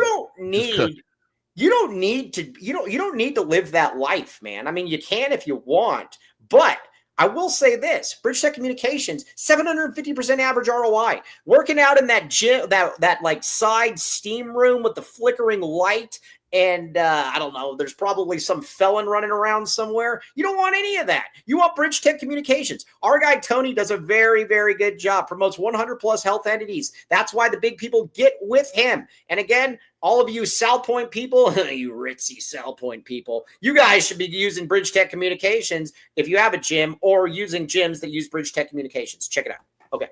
don't need to live that life, man. I mean, you can if you want, but I will say this, Bridge Tech Communications, 750% average ROI. Working out in that gym, that like side steam room with the flickering light, and I don't know, there's probably some felon running around somewhere. You don't want any of that. You want Bridge Tech Communications. Our guy Tony does a very, very good job, promotes 100 plus health entities. That's why the big people get with him. And again, all of you South Point people, you ritzy South Point people, you guys should be using Bridge Tech Communications if you have a gym or using gyms that use Bridge Tech Communications. Check it out. Okay.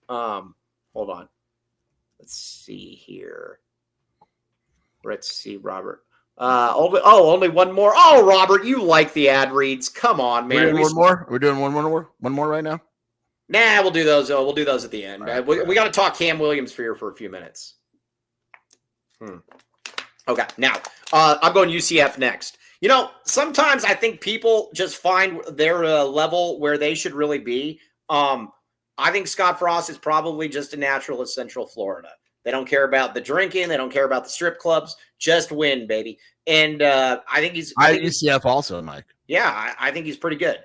Hold on. Let's see here. Let's see, Robert. Only one more. Oh, Robert, you like the ad reads. Come on, man. We're doing one more? We're doing one more right now? Nah, we'll do those. We'll do those at the end. Right, We got to talk Cam Williams for a few minutes. Okay, now I'm going UCF next. You know, sometimes I think people just find their level where they should really be. I think Scott Frost is probably just a natural at Central Florida. They don't care about the drinking. They don't care about the strip clubs. Just win, baby. And I think he's. I UCF also, Mike. Yeah, I think he's pretty good.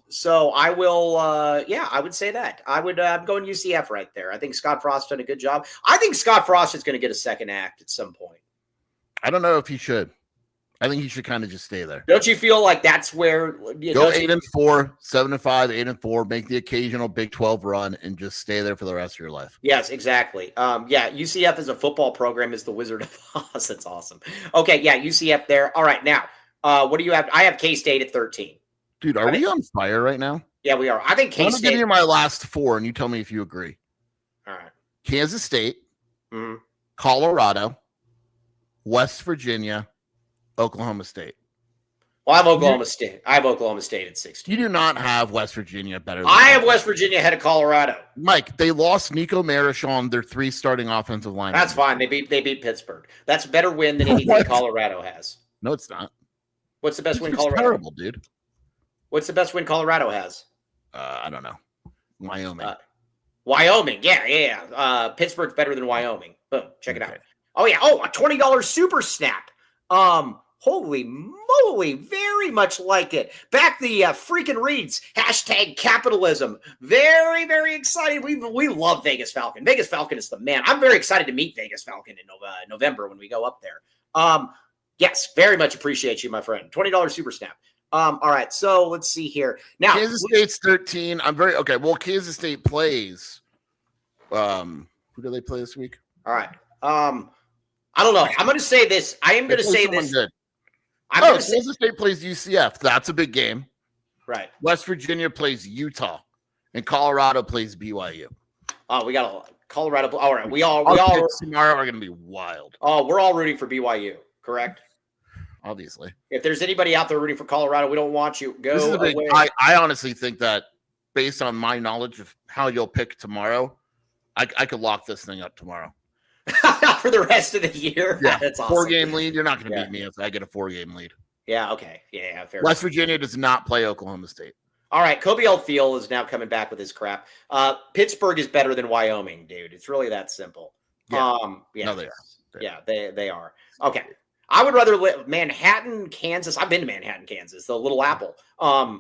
So I will. I would say that I'm going UCF right there. I think Scott Frost done a good job. I think Scott Frost is going to get a second act at some point. I don't know if he should. I think he should kind of just stay there. Don't you feel like that's where go 8-4, 7-5, 8-4, make the occasional Big 12 run, and just stay there for the rest of your life? Yes, exactly. UCF as a football program is the Wizard of Oz. That's awesome. Okay, yeah, UCF there. All right, now what do you have? I have K-State at 13. Dude, are we on fire right now? Yeah, we are. I think K-State. I'm going to give you my last four, and you tell me if you agree. All right. Kansas State, Colorado, West Virginia, Oklahoma State. Well, I have Oklahoma State. I have Oklahoma State at 16. You do not have West Virginia better than I have West Virginia ahead of Colorado. Mike, they lost Nico Marichon, their three starting offensive line. That's fine. They beat Pittsburgh. That's a better win than anything Colorado has. No, it's not. What's the best win It's Colorado? terrible, dude. What's the best win Colorado has? I don't know. Wyoming. Wyoming. Yeah. Pittsburgh's better than Wyoming. Boom. Check it out. Oh, yeah. Oh, a $20 super snap. Holy moly. Very much like it. Back the freaking reads. Hashtag capitalism. Very, very excited. We love Vegas Falcon. Vegas Falcon is the man. I'm very excited to meet Vegas Falcon in November when we go up there. Yes, very much appreciate you, my friend. $20 super snap. All right, so let's see here. Now Kansas State's 13. I'm very okay. Well, Kansas State plays. Who do they play this week? All right. I don't know. I'm going to say this. I am going to say this. Good. Kansas State plays UCF. That's a big game. Right. West Virginia plays Utah, and Colorado plays BYU. Oh, we got a Colorado. All right, we all tomorrow are going to be wild. Oh, we're all rooting for BYU, correct? Obviously. If there's anybody out there rooting for Colorado, we don't want you. Go away. I honestly think that based on my knowledge of how you'll pick tomorrow, I could lock this thing up tomorrow. For the rest of the year? Yeah, that's awesome. 4-game lead. You're not going to beat me if I get a 4-game lead. Yeah, okay. Yeah, fair. West Virginia does not play Oklahoma State. All right, Kobe Field is now coming back with his crap. Pittsburgh is better than Wyoming, dude. It's really that simple. Yeah. No, they are. Yeah, they are. Okay. I would rather live Manhattan, Kansas. I've been to Manhattan, Kansas, the Little Apple. I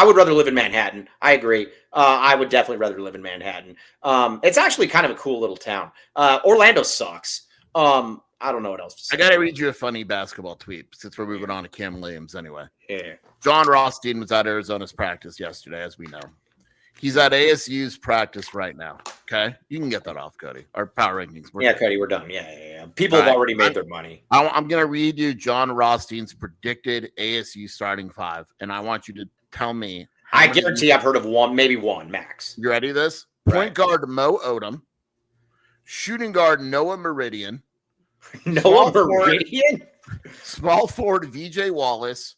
would rather live in Manhattan. I agree. I would definitely rather live in Manhattan. It's actually kind of a cool little town. Orlando sucks. I don't know what else to say. I got to read you a funny basketball tweet since we're moving on to Cam Williams anyway. Yeah. John Rothstein was at Arizona's practice yesterday, as we know. He's at ASU's practice right now. Okay, you can get that off, Cody. Our power rankings. Cody, we're done. Yeah. People have already made their money. I'm going to read you John Rothstein's predicted ASU starting five, and I want you to tell me. I guarantee I've heard of one, maybe one max. You ready? This point guard Mo Odom, shooting guard Noah Meridian, small forward VJ Wallace,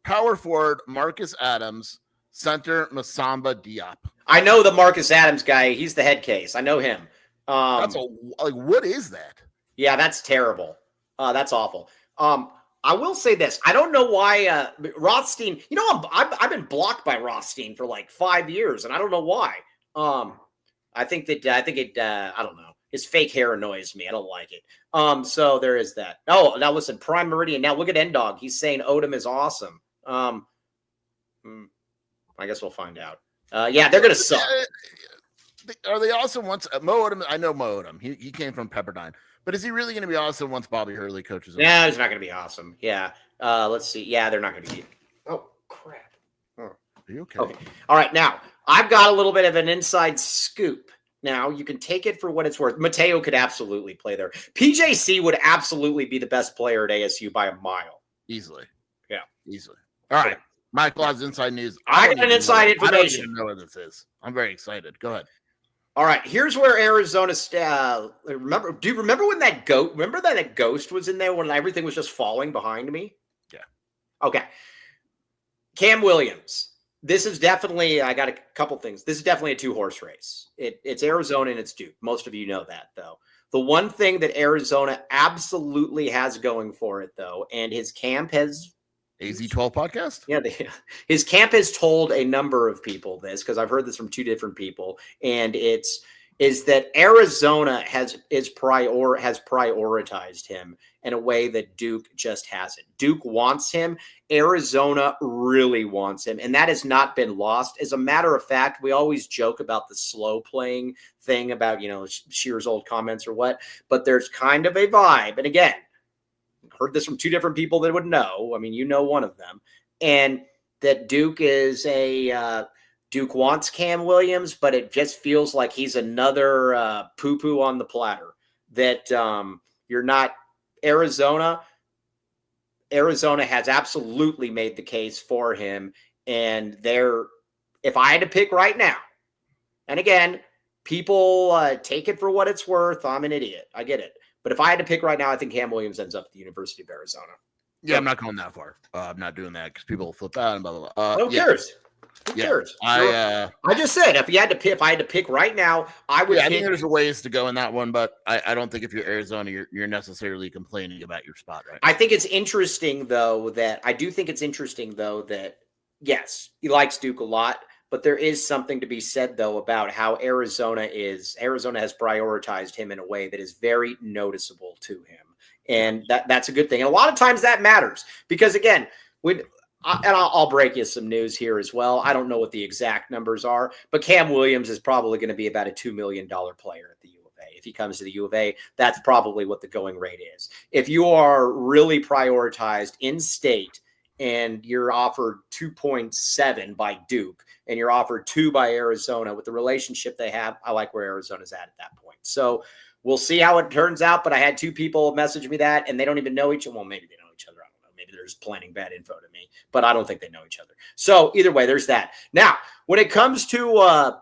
power forward Marcus Adams. Center Masamba Diop. I know the Marcus Adams guy. He's the head case. I know him. What is that? Yeah, that's terrible. That's awful. I will say this. I don't know why Rothstein. You know, I've been blocked by Rothstein for like 5 years, and I don't know why. I think it. I don't know. His fake hair annoys me. I don't like it. So there is that. Oh, now listen, Prime Meridian. Now look at N-Dog. He's saying Odom is awesome. I guess we'll find out. Yeah, they're going to suck. Are they awesome once? Mo Odom, I know Mo Odom. He came from Pepperdine. But is he really going to be awesome once Bobby Hurley coaches him? Yeah, he's not going to be awesome. Yeah. Let's see. Yeah, they're not going to be. Oh, crap. Are you okay? All right. Now, I've got a little bit of an inside scoop. Now, you can take it for what it's worth. Mateo could absolutely play there. PJC would absolutely be the best player at ASU by a mile. Easily. Yeah. Easily. All right. Michael has inside news. I got an inside information. I don't even know what this is. I'm very excited. Go ahead. All right. Here's where Arizona remember. Do you remember when that goat? Remember that ghost was in there when everything was just falling behind me? Yeah. Okay. Cam Williams. This is definitely, I got a couple things. This is definitely a 2-horse race. It's Arizona and it's Duke. Most of you know that, though. The one thing that Arizona absolutely has going for it, though, and his camp has AZ12 podcast? Yeah, his camp has told a number of people this, because I've heard this from 2 different people, and is that Arizona has prioritized him in a way that Duke just hasn't. Duke wants him. Arizona really wants him, and that has not been lost. As a matter of fact, we always joke about the slow playing thing about, Shear's old comments or what, but there's kind of a vibe. And again, heard this from 2 different people that would know. I mean, one of them. And that Duke wants Cam Williams, but it just feels like he's another poo-poo on the platter. That you're not Arizona. Arizona has absolutely made the case for him. And if I had to pick right now, and again, people take it for what it's worth. I'm an idiot. I get it. But if I had to pick right now, I think Cam Williams ends up at the University of Arizona. Yeah, I'm not going that far. I'm not doing that because people will flip out and blah, blah, blah. Who cares? Who cares? I just said, if I had to pick right now, I would I think there's a ways to go in that one, but I don't think if you're Arizona, you're necessarily complaining about your spot right now. I think it's interesting, though, that yes, he likes Duke a lot. But there is something to be said, though, about how Arizona has prioritized him in a way that is very noticeable to him. And that's a good thing. And a lot of times that matters because, again, I'll break you some news here as well. I don't know what the exact numbers are, but Cam Williams is probably going to be about a $2 million player at the U of A. If he comes to the U of A, that's probably what the going rate is. If you are really prioritized in state and you're offered 2.7 by Duke, and you're offered 2 by Arizona with the relationship they have, I like where Arizona's at that point. So we'll see how it turns out. But I had 2 people message me that, and they don't even know each other. Well, maybe they know each other. I don't know. Maybe they're just planning bad info to me, but I don't think they know each other. So either way, there's that. Now, when it comes to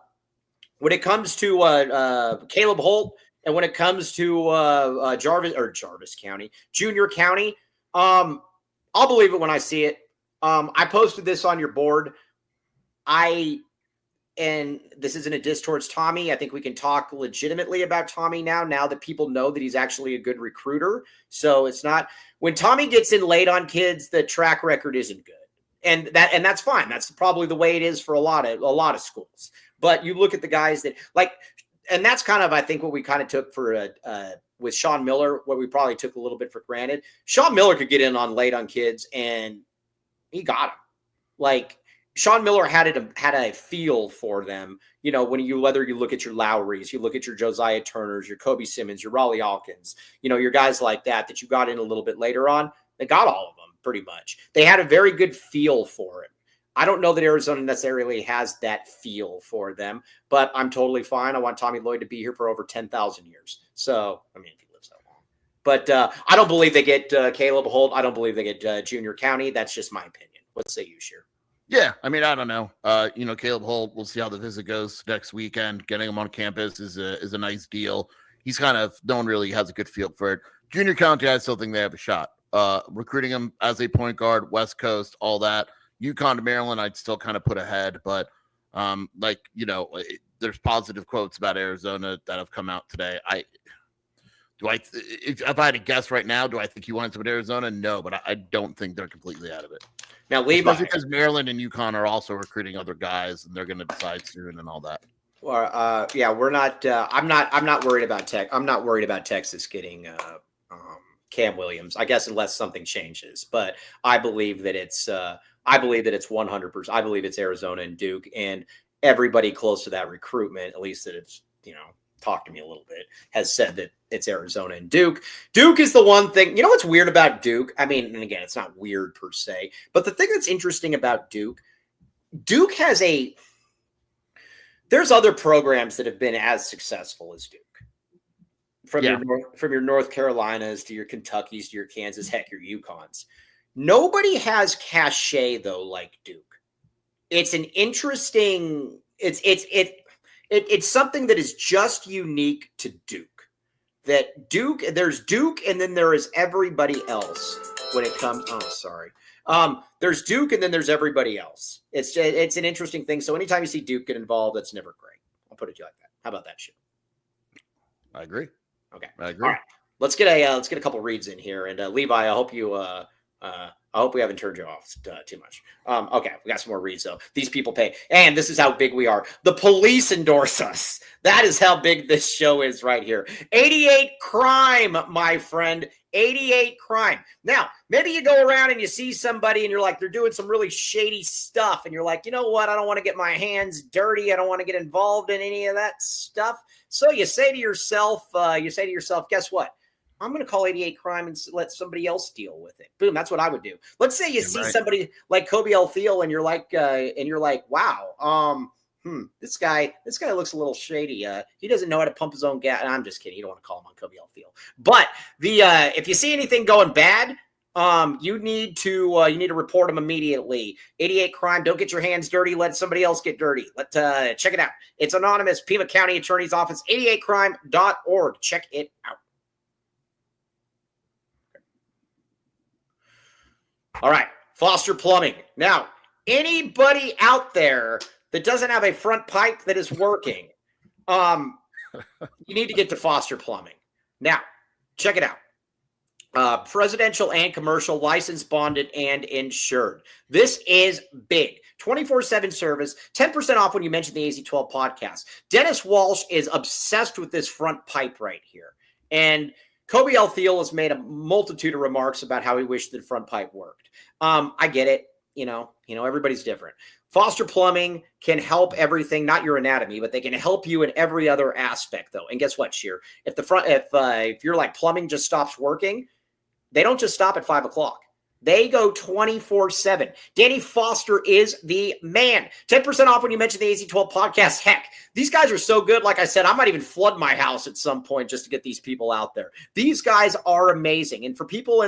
Caleb Holt, and when it comes to Jarvis County, Junior County, I'll believe it when I see it. I posted this on your board. And this isn't a diss towards Tommy. I think we can talk legitimately about Tommy now that people know that he's actually a good recruiter. So it's not when Tommy gets in late on kids, the track record isn't good. And that's fine. That's probably the way it is for a lot of schools. But you look at the guys that and that's kind of, I think, what we kind of took for with Sean Miller, what we probably took a little bit for granted. Sean Miller could get in on late on kids and he got them. Sean Miller had a feel for them, whether you look at your Lowrys, you look at your Josiah Turners, your Kobe Simmons, your Raleigh Alkins, your guys like that you got in a little bit later on. They got all of them pretty much. They had a very good feel for it. I don't know that Arizona necessarily has that feel for them, but I'm totally fine. I want Tommy Lloyd to be here for over 10,000 years. So, I mean, if he lives that long. But I don't believe they get Caleb Holt. I don't believe they get Junior County. That's just my opinion. What say you, Shear? Yeah, I mean, I don't know. Caleb Holt, we'll see how the visit goes next weekend. Getting him on campus is a nice deal. He's no one really has a good feel for it. Junior County, I still think they have a shot. Recruiting him as a point guard, West Coast, all that. UConn to Maryland, I'd still kind of put ahead, but there's positive quotes about Arizona that have come out today. If I had to guess right now, do I think he winds up with Arizona? No, but I don't think they're completely out of it. Now, Levi, especially because Maryland and UConn are also recruiting other guys, and they're going to decide soon and all that. We're not. I'm not worried about Tech. I'm not worried about Texas getting Cam Williams. I guess unless something changes, but I believe that it's. I believe that it's 100%. I believe it's Arizona and Duke, and everybody close to that recruitment, at least that it's talked to me a little bit, has said that it's Arizona and Duke. Duke is the one thing, what's weird about Duke? I mean, and again, it's not weird per se, but the thing that's interesting about Duke has there's other programs that have been as successful as Duke. From your North Carolinas to your Kentuckys to your Kansas, heck, your UConns. Nobody has cachet though like Duke. It's an interesting, it's something that is just unique to Duke. There's Duke, and then there is everybody else when it comes. Oh, sorry. There's Duke, and then there's everybody else. It's an interesting thing. So anytime you see Duke get involved, that's never great. I'll put it to you like that. How about that shit? I agree. Okay. I agree. All right. Let's get a couple reads in here. And Levi, I hope we haven't turned you off too much. Okay, we got some more reads though. These people pay, and this is how big we are. The police endorse us. That is how big this show is right here. 88 crime, my friend. 88 crime. Now, maybe you go around and you see somebody and you're like, they're doing some really shady stuff. And you're like, you know what? I don't want to get my hands dirty. I don't want to get involved in any of that stuff. So you say to yourself, guess what? I'm going to call 88 crime and let somebody else deal with it. Boom. That's what I would do. Let's say you see somebody like Kobe L. Thiel and you're like, wow, this guy looks a little shady. He doesn't know how to pump his own gas. I'm just kidding. You don't want to call him on Kobe L. Thiel. But if you see anything going bad, you need to report him immediately. 88 crime. Don't get your hands dirty. Let somebody else get dirty. Check it out. It's anonymous. Pima County Attorney's Office, 88crime.org. Check it out. All right, Foster Plumbing. Now, anybody out there that doesn't have a front pipe that is working, you need to get to Foster Plumbing. Now, check it out. Presidential and commercial, licensed, bonded, and insured. This is big. 24/7 service, 10% off when you mention the AZ12 podcast. Dennis Walsh is obsessed with this front pipe right here. And Kobe L. Thiel has made a multitude of remarks about how he wished the front pipe worked. I get it. You know, everybody's different. Foster Plumbing can help everything, not your anatomy, but they can help you in every other aspect, though. And guess what, Sheer? If you're like plumbing just stops working, they don't just stop at 5 o'clock. They go 24/7. Danny Foster is the man. 10% off when you mention the AZ12 podcast. Heck, these guys are so good. Like I said, I might even flood my house at some point just to get these people out there. These guys are amazing. And for people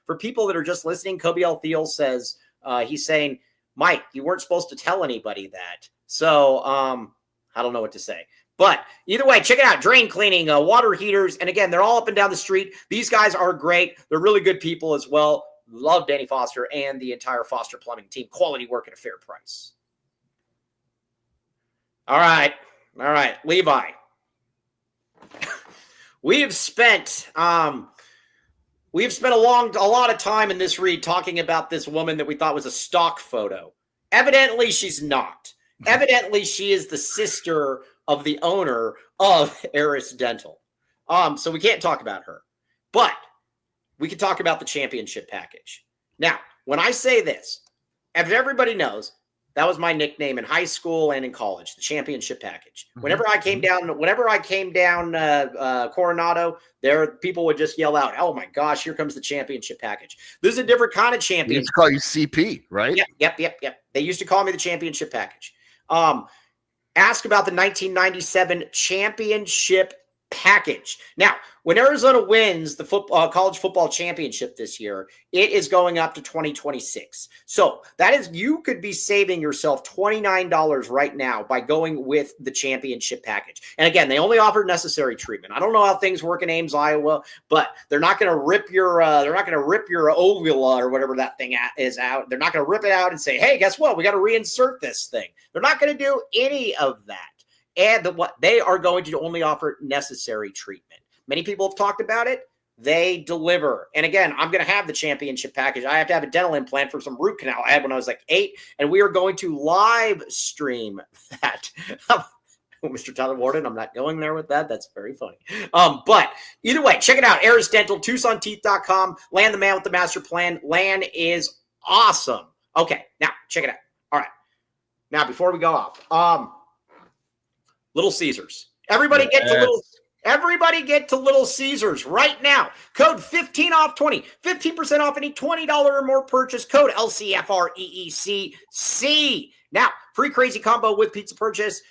for people that are just listening, Kobe L. Thiel says, he's saying, Mike, you weren't supposed to tell anybody that. So I don't know what to say. But either way, check it out. Drain cleaning, water heaters. And again, they're all up and down the street. These guys are great. They're really good people as well. Love Danny Foster and the entire Foster Plumbing team. Quality work at a fair price. All right. Levi. We have spent a lot of time in this read talking about this woman that we thought was a stock photo. Evidently, she's not. Evidently, she is the sister of the owner of Eris Dental. So we can't talk about her. But we can talk about the championship package. Now, when I say this, as everybody knows, that was my nickname in high school and in college, the championship package. Whenever I came down Coronado, people would just yell out, "Oh my gosh, here comes the championship package." This is a different kind of championship. They used to call you CP, right? Yep. They used to call me the championship package. Ask about the 1997 championship package. Now, when Arizona wins the college football championship this year, it is going up to 2026. So that is, you could be saving yourself $29 right now by going with the championship package. And again, they only offer necessary treatment. I don't know how things work in Ames, Iowa, but they're not going to rip your ovula or whatever that thing is out. They're not going to rip it out and say, "Hey, guess what? We got to reinsert this thing." They're not going to do any of that. And what they are going to only offer necessary treatment. Many people have talked about it. They deliver. And again, I'm going to have the championship package. I have to have a dental implant for some root canal I had when I was like 8, and we are going to live stream that. Mr. Tyler Warden, I'm not going there with that. That's very funny. But either way, check it out. Eris Dental, TucsonTeeth.com. Lan the man with the master plan. Lan is awesome. Okay, now check it out. All right. Now, before we go off, Little Caesars. Everybody get to Little Caesars right now. Code 15OFF20. 15% off any $20 or more purchase. Code LCFREECC. Now, free crazy combo with pizza purchase.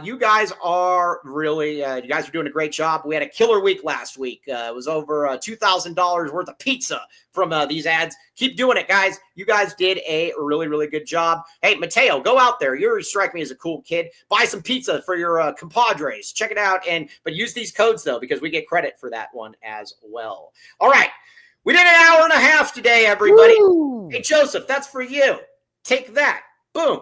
You guys are doing a great job. We had a killer week last week. It was over $2,000 worth of pizza from these ads. Keep doing it, guys. You guys did a really, really good job. Hey, Mateo, go out there. You strike me as a cool kid. Buy some pizza for your compadres. Check it out. But use these codes, though, because we get credit for that one as well. All right. We did an hour and a half today, everybody. Woo! Hey, Joseph, that's for you. Take that. Boom.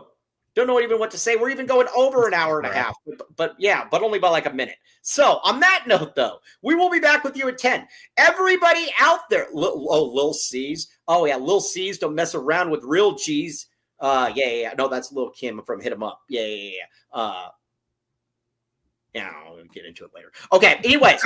Don't know even what to say. We're even going over an hour and a half, but only by like a minute. So on that note, though, we will be back with you at 10. Everybody out there, Lil C's. Oh, yeah, Lil C's don't mess around with real G's. Yeah. No, that's Lil Kim from Hit 'Em Up. Yeah. Yeah, I'll get into it later. Okay, anyways,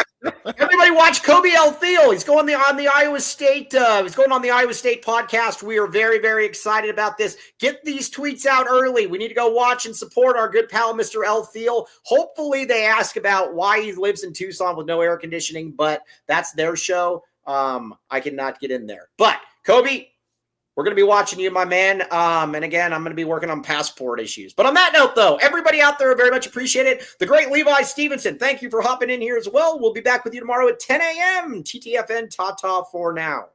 everybody watch Kobe L. Thiel. He's going on the Iowa State. He's going on the Iowa State podcast. We are very, very excited about this. Get these tweets out early. We need to go watch and support our good pal, Mr. L. Thiel. Hopefully they ask about why he lives in Tucson with no air conditioning, but that's their show. I cannot get in there. But, Kobe, we're going to be watching you, my man. And again, I'm going to be working on passport issues. But on that note, though, everybody out there, very much appreciate it. The great Levi Stevenson, thank you for hopping in here as well. We'll be back with you tomorrow at 10 a.m. TTFN, ta-ta for now.